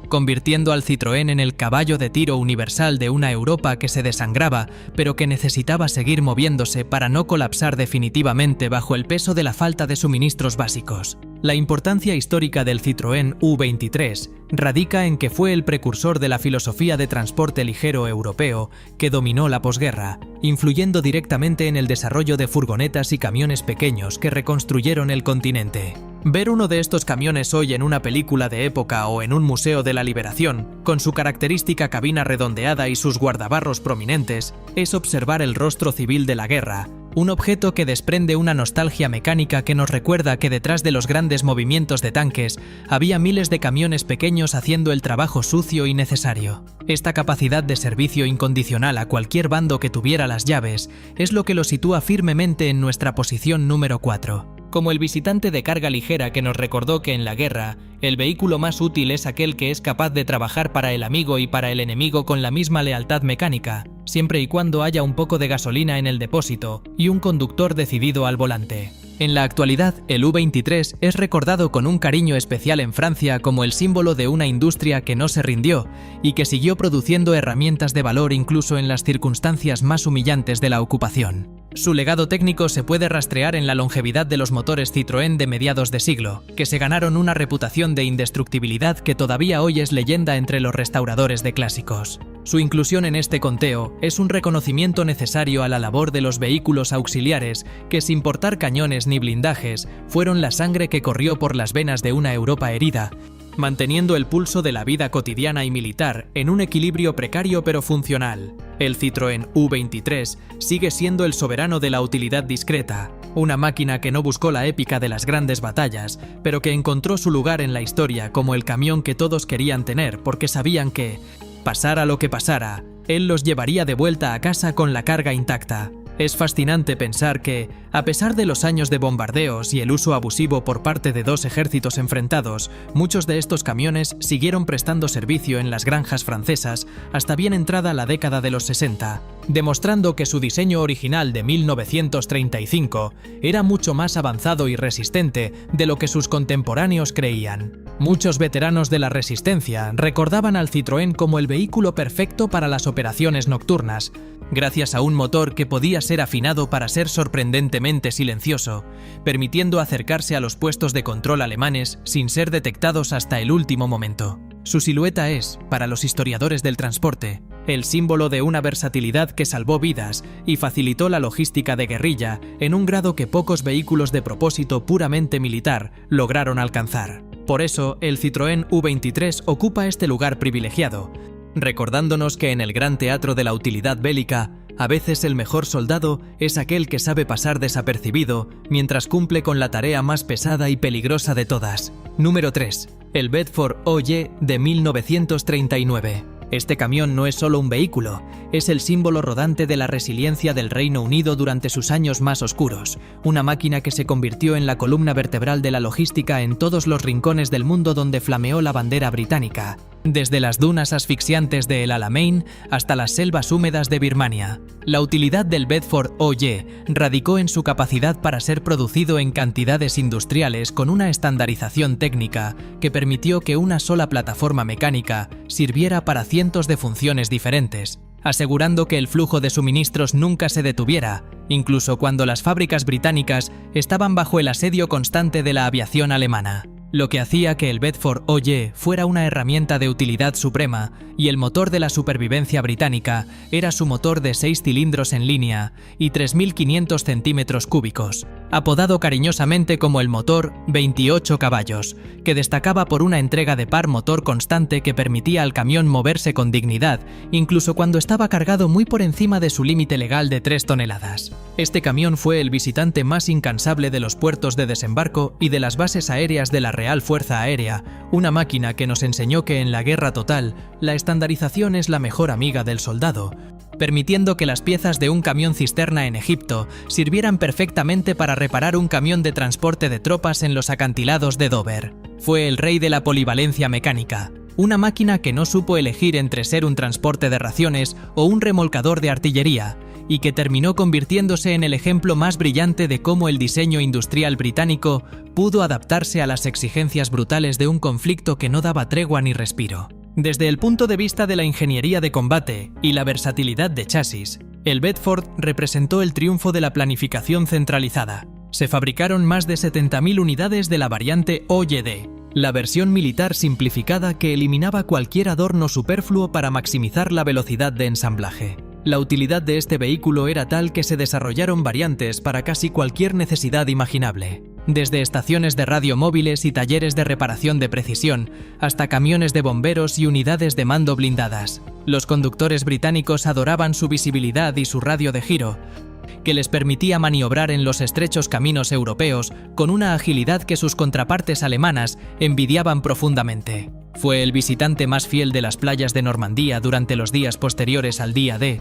[SPEAKER 1] convirtiendo al Citroën en el caballo de tiro universal de una Europa que se desangraba, pero que necesitaba seguir moviéndose para no colapsar definitivamente bajo el peso de la falta de suministros básicos. La importancia histórica del Citroën U23 radica en que fue el precursor de la filosofía de transporte ligero europeo que dominó la posguerra, influyendo directamente en el desarrollo de furgonetas y camiones pequeños que reconstruyeron el continente. Ver uno de estos camiones hoy en una película de época o en un museo de la liberación, con su característica cabina redondeada y sus guardabarros prominentes, es observar el rostro civil de la guerra, un objeto que desprende una nostalgia mecánica que nos recuerda que detrás de los grandes movimientos de tanques había miles de camiones pequeños haciendo el trabajo sucio y necesario. Esta capacidad de servicio incondicional a cualquier bando que tuviera las llaves es lo que lo sitúa firmemente en nuestra posición número 4. Como el visitante de carga ligera que nos recordó que en la guerra, el vehículo más útil es aquel que es capaz de trabajar para el amigo y para el enemigo con la misma lealtad mecánica, siempre y cuando haya un poco de gasolina en el depósito y un conductor decidido al volante. En la actualidad, el U-23 es recordado con un cariño especial en Francia como el símbolo de una industria que no se rindió y que siguió produciendo herramientas de valor incluso en las circunstancias más humillantes de la ocupación. Su legado técnico se puede rastrear en la longevidad de los motores Citroën de mediados de siglo, que se ganaron una reputación de indestructibilidad que todavía hoy es leyenda entre los restauradores de clásicos. Su inclusión en este conteo es un reconocimiento necesario a la labor de los vehículos auxiliares que, sin portar cañones ni blindajes, fueron la sangre que corrió por las venas de una Europa herida, manteniendo el pulso de la vida cotidiana y militar en un equilibrio precario pero funcional. El Citroën U-23 sigue siendo el soberano de la utilidad discreta, una máquina que no buscó la épica de las grandes batallas, pero que encontró su lugar en la historia como el camión que todos querían tener porque sabían que, pasara lo que pasara, él los llevaría de vuelta a casa con la carga intacta. Es fascinante pensar que, a pesar de los años de bombardeos y el uso abusivo por parte de dos ejércitos enfrentados, muchos de estos camiones siguieron prestando servicio en las granjas francesas hasta bien entrada la década de los 60, demostrando que su diseño original de 1935 era mucho más avanzado y resistente de lo que sus contemporáneos creían. Muchos veteranos de la resistencia recordaban al Citroën como el vehículo perfecto para las operaciones nocturnas, gracias a un motor que podía ser afinado para ser sorprendentemente silencioso, permitiendo acercarse a los puestos de control alemanes sin ser detectados hasta el último momento. Su silueta es, para los historiadores del transporte, el símbolo de una versatilidad que salvó vidas y facilitó la logística de guerrilla en un grado que pocos vehículos de propósito puramente militar lograron alcanzar. Por eso, el Citroën U-23 ocupa este lugar privilegiado, recordándonos que en el gran teatro de la utilidad bélica, a veces el mejor soldado es aquel que sabe pasar desapercibido mientras cumple con la tarea más pesada y peligrosa de todas. Número 3. El Bedford OJ de 1939. Este camión no es solo un vehículo, es el símbolo rodante de la resiliencia del Reino Unido durante sus años más oscuros, una máquina que se convirtió en la columna vertebral de la logística en todos los rincones del mundo donde flameó la bandera británica, desde las dunas asfixiantes de El Alamein hasta las selvas húmedas de Birmania. La utilidad del Bedford OJ radicó en su capacidad para ser producido en cantidades industriales con una estandarización técnica que permitió que una sola plataforma mecánica sirviera para cientos de funciones diferentes, asegurando que el flujo de suministros nunca se detuviera, incluso cuando las fábricas británicas estaban bajo el asedio constante de la aviación alemana, lo que hacía que el Bedford OJ fuera una herramienta de utilidad suprema, y el motor de la supervivencia británica era su motor de 6 cilindros en línea y 3.500 centímetros cúbicos, apodado cariñosamente como el motor 28 caballos, que destacaba por una entrega de par motor constante que permitía al camión moverse con dignidad, incluso cuando estaba cargado muy por encima de su límite legal de 3 toneladas. Este camión fue el visitante más incansable de los puertos de desembarco y de las bases aéreas de la Real Fuerza Aérea, una máquina que nos enseñó que en la guerra total, la estandarización es la mejor amiga del soldado, permitiendo que las piezas de un camión cisterna en Egipto sirvieran perfectamente para reparar un camión de transporte de tropas en los acantilados de Dover. Fue el rey de la polivalencia mecánica, una máquina que no supo elegir entre ser un transporte de raciones o un remolcador de artillería, y que terminó convirtiéndose en el ejemplo más brillante de cómo el diseño industrial británico pudo adaptarse a las exigencias brutales de un conflicto que no daba tregua ni respiro. Desde el punto de vista de la ingeniería de combate y la versatilidad de chasis, el Bedford representó el triunfo de la planificación centralizada. Se fabricaron más de 70.000 unidades de la variante OJD, la versión militar simplificada que eliminaba cualquier adorno superfluo para maximizar la velocidad de ensamblaje. La utilidad de este vehículo era tal que se desarrollaron variantes para casi cualquier necesidad imaginable, desde estaciones de radio móviles y talleres de reparación de precisión, hasta camiones de bomberos y unidades de mando blindadas. Los conductores británicos adoraban su visibilidad y su radio de giro, que les permitía maniobrar en los estrechos caminos europeos con una agilidad que sus contrapartes alemanas envidiaban profundamente. Fue el visitante más fiel de las playas de Normandía durante los días posteriores al día D,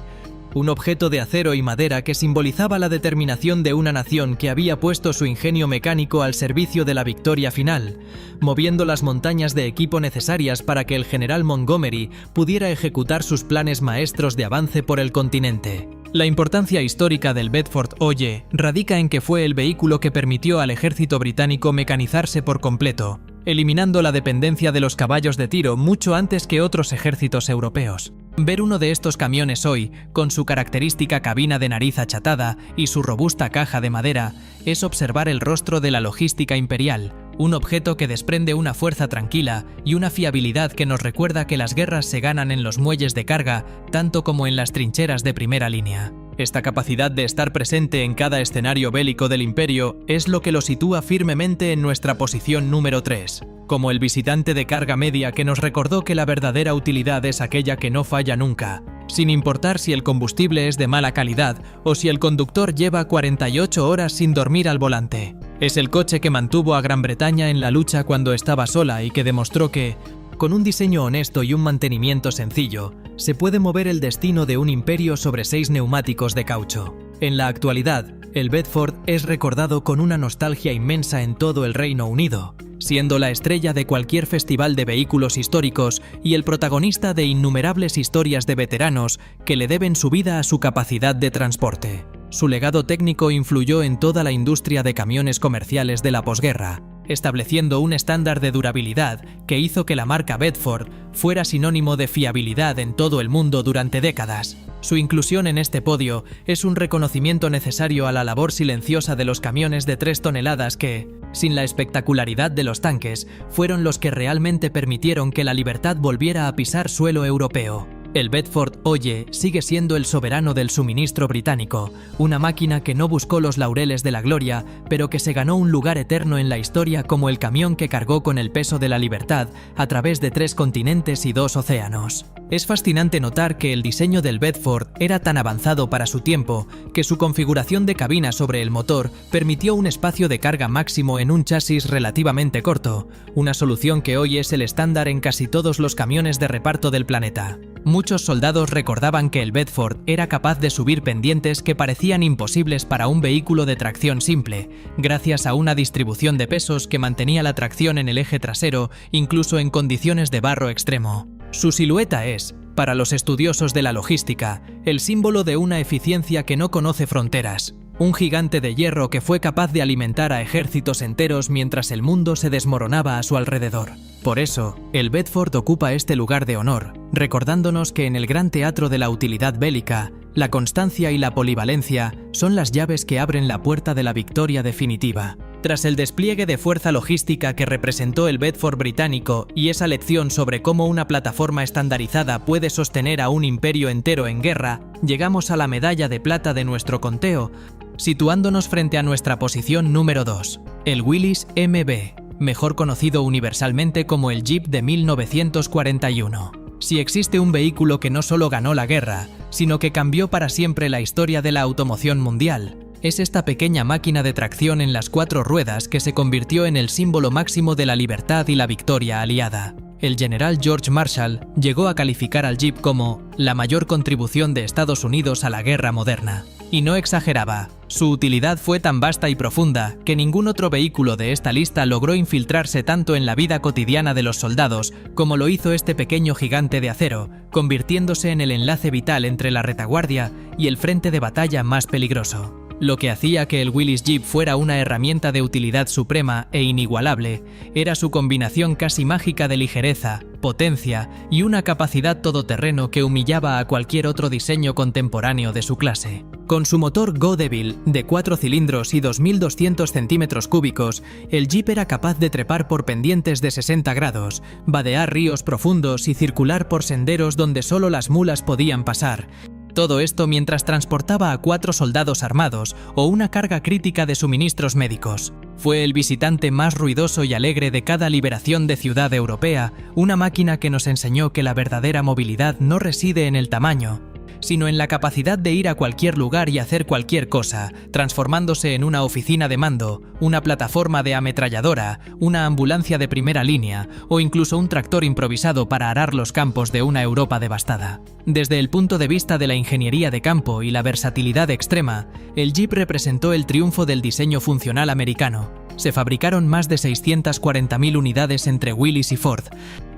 [SPEAKER 1] un objeto de acero y madera que simbolizaba la determinación de una nación que había puesto su ingenio mecánico al servicio de la victoria final, moviendo las montañas de equipo necesarias para que el general Montgomery pudiera ejecutar sus planes maestros de avance por el continente. La importancia histórica del Bedford Oye radica en que fue el vehículo que permitió al ejército británico mecanizarse por completo, eliminando la dependencia de los caballos de tiro mucho antes que otros ejércitos europeos. Ver uno de estos camiones hoy, con su característica cabina de nariz achatada y su robusta caja de madera, es observar el rostro de la logística imperial, un objeto que desprende una fuerza tranquila y una fiabilidad que nos recuerda que las guerras se ganan en los muelles de carga, tanto como en las trincheras de primera línea. Esta capacidad de estar presente en cada escenario bélico del Imperio es lo que lo sitúa firmemente en nuestra posición número 3, como el visitante de carga media que nos recordó que la verdadera utilidad es aquella que no falla nunca, sin importar si el combustible es de mala calidad o si el conductor lleva 48 horas sin dormir al volante. Es el coche que mantuvo a Gran Bretaña en la lucha cuando estaba sola y que demostró que, con un diseño honesto y un mantenimiento sencillo, se puede mover el destino de un imperio sobre 6 neumáticos de caucho. En la actualidad, el Bedford es recordado con una nostalgia inmensa en todo el Reino Unido, siendo la estrella de cualquier festival de vehículos históricos y el protagonista de innumerables historias de veteranos que le deben su vida a su capacidad de transporte. Su legado técnico influyó en toda la industria de camiones comerciales de la posguerra, estableciendo un estándar de durabilidad que hizo que la marca Bedford fuera sinónimo de fiabilidad en todo el mundo durante décadas. Su inclusión en este podio es un reconocimiento necesario a la labor silenciosa de los camiones de 3 toneladas que, sin la espectacularidad de los tanques, fueron los que realmente permitieron que la libertad volviera a pisar suelo europeo. El Bedford Oye sigue siendo el soberano del suministro británico, una máquina que no buscó los laureles de la gloria, pero que se ganó un lugar eterno en la historia como el camión que cargó con el peso de la libertad a través de 3 continentes y 2 océanos. Es fascinante notar que el diseño del Bedford era tan avanzado para su tiempo que su configuración de cabina sobre el motor permitió un espacio de carga máximo en un chasis relativamente corto, una solución que hoy es el estándar en casi todos los camiones de reparto del planeta. Muchos soldados recordaban que el Bedford era capaz de subir pendientes que parecían imposibles para un vehículo de tracción simple, gracias a una distribución de pesos que mantenía la tracción en el eje trasero incluso en condiciones de barro extremo. Su silueta es, para los estudiosos de la logística, el símbolo de una eficiencia que no conoce fronteras. Un gigante de hierro que fue capaz de alimentar a ejércitos enteros mientras el mundo se desmoronaba a su alrededor. Por eso, el Bedford ocupa este lugar de honor, recordándonos que en el gran teatro de la utilidad bélica, la constancia y la polivalencia son las llaves que abren la puerta de la victoria definitiva. Tras el despliegue de fuerza logística que representó el Bedford británico y esa lección sobre cómo una plataforma estandarizada puede sostener a un imperio entero en guerra, llegamos a la medalla de plata de nuestro conteo, situándonos frente a nuestra posición número 2, el Willys MB, mejor conocido universalmente como el Jeep de 1941. Si existe un vehículo que no solo ganó la guerra, sino que cambió para siempre la historia de la automoción mundial, es esta pequeña máquina de tracción en las 4 ruedas que se convirtió en el símbolo máximo de la libertad y la victoria aliada. El general George Marshall llegó a calificar al Jeep como la mayor contribución de Estados Unidos a la guerra moderna. Y no exageraba, su utilidad fue tan vasta y profunda que ningún otro vehículo de esta lista logró infiltrarse tanto en la vida cotidiana de los soldados como lo hizo este pequeño gigante de acero, convirtiéndose en el enlace vital entre la retaguardia y el frente de batalla más peligroso. Lo que hacía que el Willys Jeep fuera una herramienta de utilidad suprema e inigualable era su combinación casi mágica de ligereza, potencia y una capacidad todoterreno que humillaba a cualquier otro diseño contemporáneo de su clase. Con su motor Go Devil de 4 cilindros y 2.200 centímetros cúbicos, el Jeep era capaz de trepar por pendientes de 60 grados, vadear ríos profundos y circular por senderos donde solo las mulas podían pasar. Todo esto mientras transportaba a 4 soldados armados o una carga crítica de suministros médicos. Fue el visitante más ruidoso y alegre de cada liberación de ciudad europea, una máquina que nos enseñó que la verdadera movilidad no reside en el tamaño, sino en la capacidad de ir a cualquier lugar y hacer cualquier cosa, transformándose en una oficina de mando, una plataforma de ametralladora, una ambulancia de primera línea o incluso un tractor improvisado para arar los campos de una Europa devastada. Desde el punto de vista de la ingeniería de campo y la versatilidad extrema, el Jeep representó el triunfo del diseño funcional americano. Se fabricaron más de 640.000 unidades entre Willys y Ford,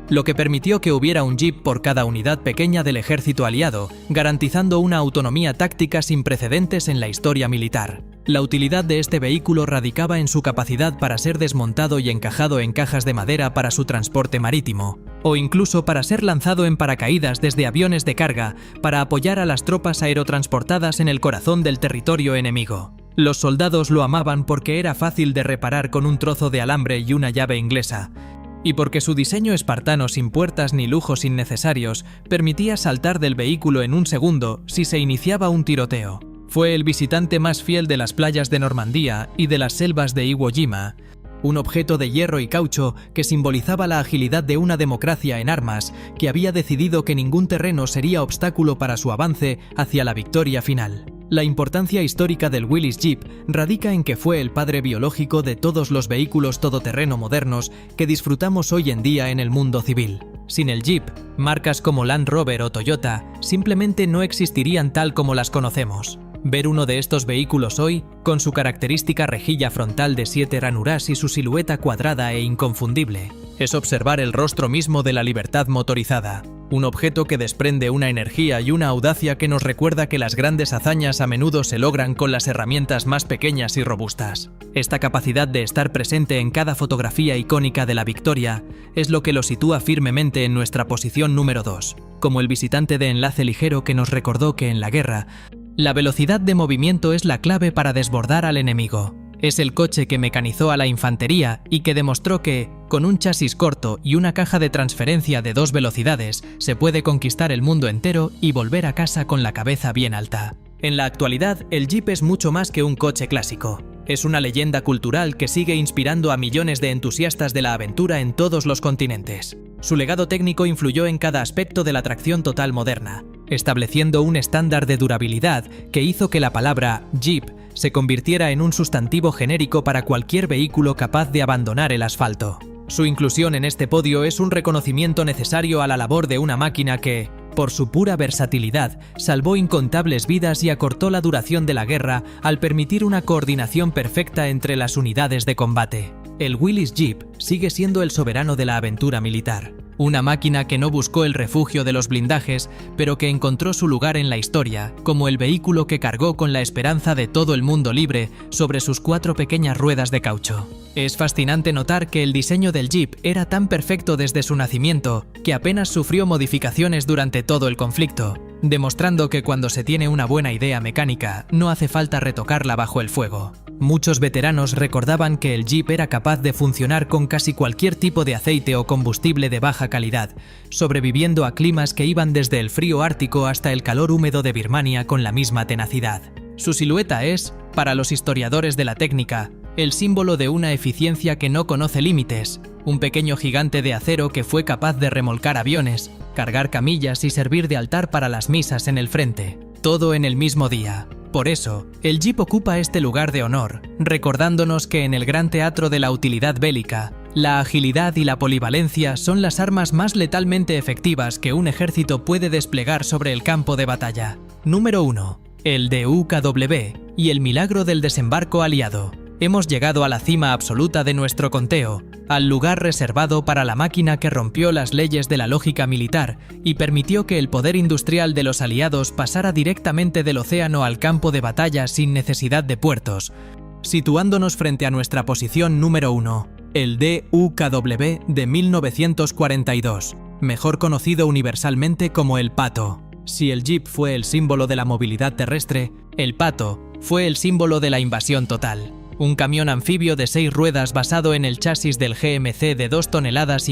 [SPEAKER 1] lo que permitió que hubiera un jeep por cada unidad pequeña del ejército aliado, garantizando una autonomía táctica sin precedentes en la historia militar. La utilidad de este vehículo radicaba en su capacidad para ser desmontado y encajado en cajas de madera para su transporte marítimo, o incluso para ser lanzado en paracaídas desde aviones de carga para apoyar a las tropas aerotransportadas en el corazón del territorio enemigo. Los soldados lo amaban porque era fácil de reparar con un trozo de alambre y una llave inglesa, y porque su diseño espartano sin puertas ni lujos innecesarios permitía saltar del vehículo en un segundo si se iniciaba un tiroteo. Fue el visitante más fiel de las playas de Normandía y de las selvas de Iwo Jima, un objeto de hierro y caucho que simbolizaba la agilidad de una democracia en armas que había decidido que ningún terreno sería obstáculo para su avance hacia la victoria final. La importancia histórica del Willys Jeep radica en que fue el padre biológico de todos los vehículos todoterreno modernos que disfrutamos hoy en día en el mundo civil. Sin el Jeep, marcas como Land Rover o Toyota simplemente no existirían tal como las conocemos. Ver uno de estos vehículos hoy, con su característica rejilla frontal de 7 ranuras y su silueta cuadrada e inconfundible, es observar el rostro mismo de la libertad motorizada. Un objeto que desprende una energía y una audacia que nos recuerda que las grandes hazañas a menudo se logran con las herramientas más pequeñas y robustas. Esta capacidad de estar presente en cada fotografía icónica de la victoria es lo que lo sitúa firmemente en nuestra posición número 2, como el visitante de enlace ligero que nos recordó que en la guerra, la velocidad de movimiento es la clave para desbordar al enemigo. Es el coche que mecanizó a la infantería y que demostró que, con un chasis corto y una caja de transferencia de 2 velocidades, se puede conquistar el mundo entero y volver a casa con la cabeza bien alta. En la actualidad, el Jeep es mucho más que un coche clásico. Es una leyenda cultural que sigue inspirando a millones de entusiastas de la aventura en todos los continentes. Su legado técnico influyó en cada aspecto de la tracción total moderna, estableciendo un estándar de durabilidad que hizo que la palabra Jeep se convirtiera en un sustantivo genérico para cualquier vehículo capaz de abandonar el asfalto. Su inclusión en este podio es un reconocimiento necesario a la labor de una máquina que, por su pura versatilidad, salvó incontables vidas y acortó la duración de la guerra al permitir una coordinación perfecta entre las unidades de combate. El Willys Jeep sigue siendo el soberano de la aventura militar. Una máquina que no buscó el refugio de los blindajes, pero que encontró su lugar en la historia, como el vehículo que cargó con la esperanza de todo el mundo libre sobre sus 4 pequeñas ruedas de caucho. Es fascinante notar que el diseño del Jeep era tan perfecto desde su nacimiento, que apenas sufrió modificaciones durante todo el conflicto, demostrando que cuando se tiene una buena idea mecánica, no hace falta retocarla bajo el fuego. Muchos veteranos recordaban que el Jeep era capaz de funcionar con casi cualquier tipo de aceite o combustible de baja calidad, sobreviviendo a climas que iban desde el frío ártico hasta el calor húmedo de Birmania con la misma tenacidad. Su silueta es, para los historiadores de la técnica, el símbolo de una eficiencia que no conoce límites, un pequeño gigante de acero que fue capaz de remolcar aviones, cargar camillas y servir de altar para las misas en el frente, todo en el mismo día. Por eso, el Jeep ocupa este lugar de honor, recordándonos que en el gran teatro de la utilidad bélica, la agilidad y la polivalencia son las armas más letalmente efectivas que un ejército puede desplegar sobre el campo de batalla. Número 1. El DUKW y el milagro del desembarco aliado. Hemos llegado a la cima absoluta de nuestro conteo, al lugar reservado para la máquina que rompió las leyes de la lógica militar y permitió que el poder industrial de los aliados pasara directamente del océano al campo de batalla sin necesidad de puertos, situándonos frente a nuestra posición número 1, el DUKW de 1942, mejor conocido universalmente como el Pato. Si el Jeep fue el símbolo de la movilidad terrestre, el Pato fue el símbolo de la invasión total. Un camión anfibio de 6 ruedas basado en el chasis del GMC de 2,5 toneladas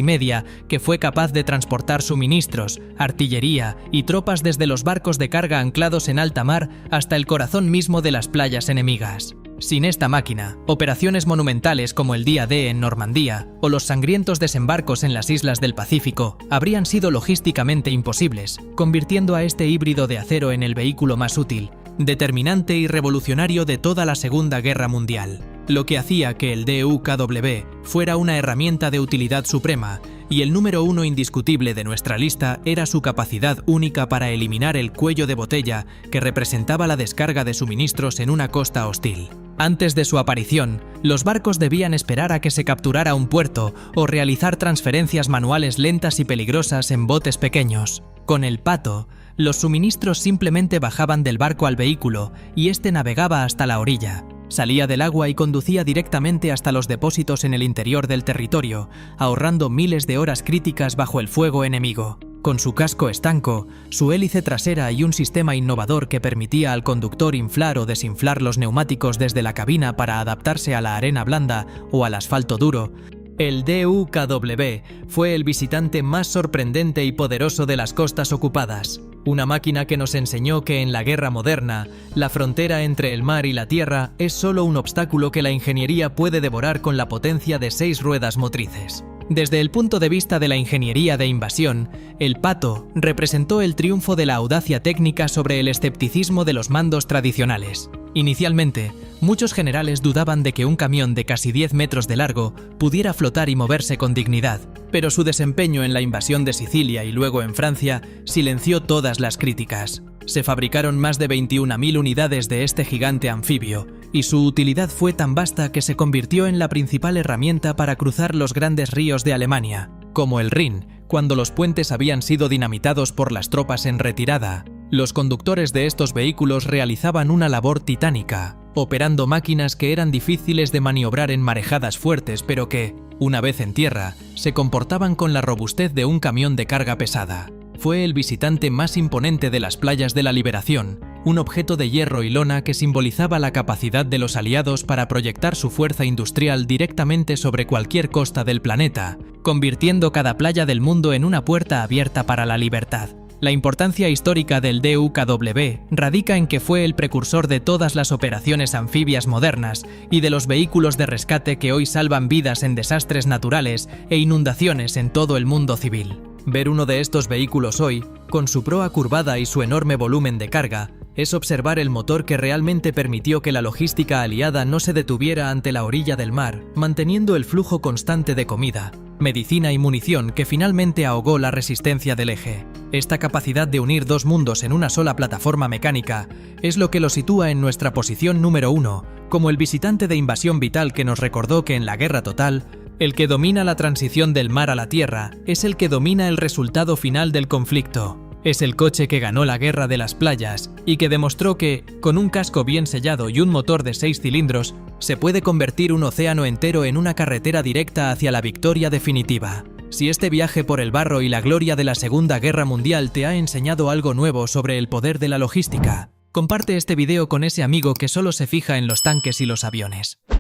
[SPEAKER 1] que fue capaz de transportar suministros, artillería y tropas desde los barcos de carga anclados en alta mar hasta el corazón mismo de las playas enemigas. Sin esta máquina, operaciones monumentales como el Día D en Normandía o los sangrientos desembarcos en las islas del Pacífico habrían sido logísticamente imposibles, convirtiendo a este híbrido de acero en el vehículo más útil, determinante y revolucionario de toda la Segunda Guerra Mundial. lo que hacía que el DUKW fuera una herramienta de utilidad suprema, y el número uno indiscutible de nuestra lista era su capacidad única para eliminar el cuello de botella que representaba la descarga de suministros en una costa hostil. Antes de su aparición, los barcos debían esperar a que se capturara un puerto o realizar transferencias manuales lentas y peligrosas en botes pequeños. Con el Pato, los suministros simplemente bajaban del barco al vehículo y este navegaba hasta la orilla. Salía del agua y conducía directamente hasta los depósitos en el interior del territorio, ahorrando miles de horas críticas bajo el fuego enemigo. Con su casco estanco, su hélice trasera y un sistema innovador que permitía al conductor inflar o desinflar los neumáticos desde la cabina para adaptarse a la arena blanda o al asfalto duro, el DUKW fue el visitante más sorprendente y poderoso de las costas ocupadas. Una máquina que nos enseñó que en la guerra moderna, la frontera entre el mar y la tierra es solo un obstáculo que la ingeniería puede devorar con la potencia de 6 ruedas motrices. Desde el punto de vista de la ingeniería de invasión, el Pato representó el triunfo de la audacia técnica sobre el escepticismo de los mandos tradicionales. Inicialmente, muchos generales dudaban de que un camión de casi 10 metros de largo pudiera flotar y moverse con dignidad, pero su desempeño en la invasión de Sicilia y luego en Francia silenció todas las críticas. Se fabricaron más de 21.000 unidades de este gigante anfibio, y su utilidad fue tan vasta que se convirtió en la principal herramienta para cruzar los grandes ríos de Alemania, como el Rin, cuando los puentes habían sido dinamitados por las tropas en retirada. Los conductores de estos vehículos realizaban una labor titánica, operando máquinas que eran difíciles de maniobrar en marejadas fuertes, pero que, una vez en tierra, se comportaban con la robustez de un camión de carga pesada. Fue el visitante más imponente de las playas de la Liberación, un objeto de hierro y lona que simbolizaba la capacidad de los aliados para proyectar su fuerza industrial directamente sobre cualquier costa del planeta, convirtiendo cada playa del mundo en una puerta abierta para la libertad. La importancia histórica del DUKW radica en que fue el precursor de todas las operaciones anfibias modernas y de los vehículos de rescate que hoy salvan vidas en desastres naturales e inundaciones en todo el mundo civil. Ver uno de estos vehículos hoy, con su proa curvada y su enorme volumen de carga, es observar el motor que realmente permitió que la logística aliada no se detuviera ante la orilla del mar, manteniendo el flujo constante de comida, medicina y munición que finalmente ahogó la resistencia del eje. Esta capacidad de unir dos mundos en una sola plataforma mecánica es lo que lo sitúa en nuestra posición número 1, como el visitante de invasión vital que nos recordó que en la guerra total, el que domina la transición del mar a la tierra es el que domina el resultado final del conflicto. Es el coche que ganó la guerra de las playas y que demostró que, con un casco bien sellado y un motor de 6 cilindros, se puede convertir un océano entero en una carretera directa hacia la victoria definitiva. Si este viaje por el barro y la gloria de la Segunda Guerra Mundial te ha enseñado algo nuevo sobre el poder de la logística, comparte este video con ese amigo que solo se fija en los tanques y los aviones.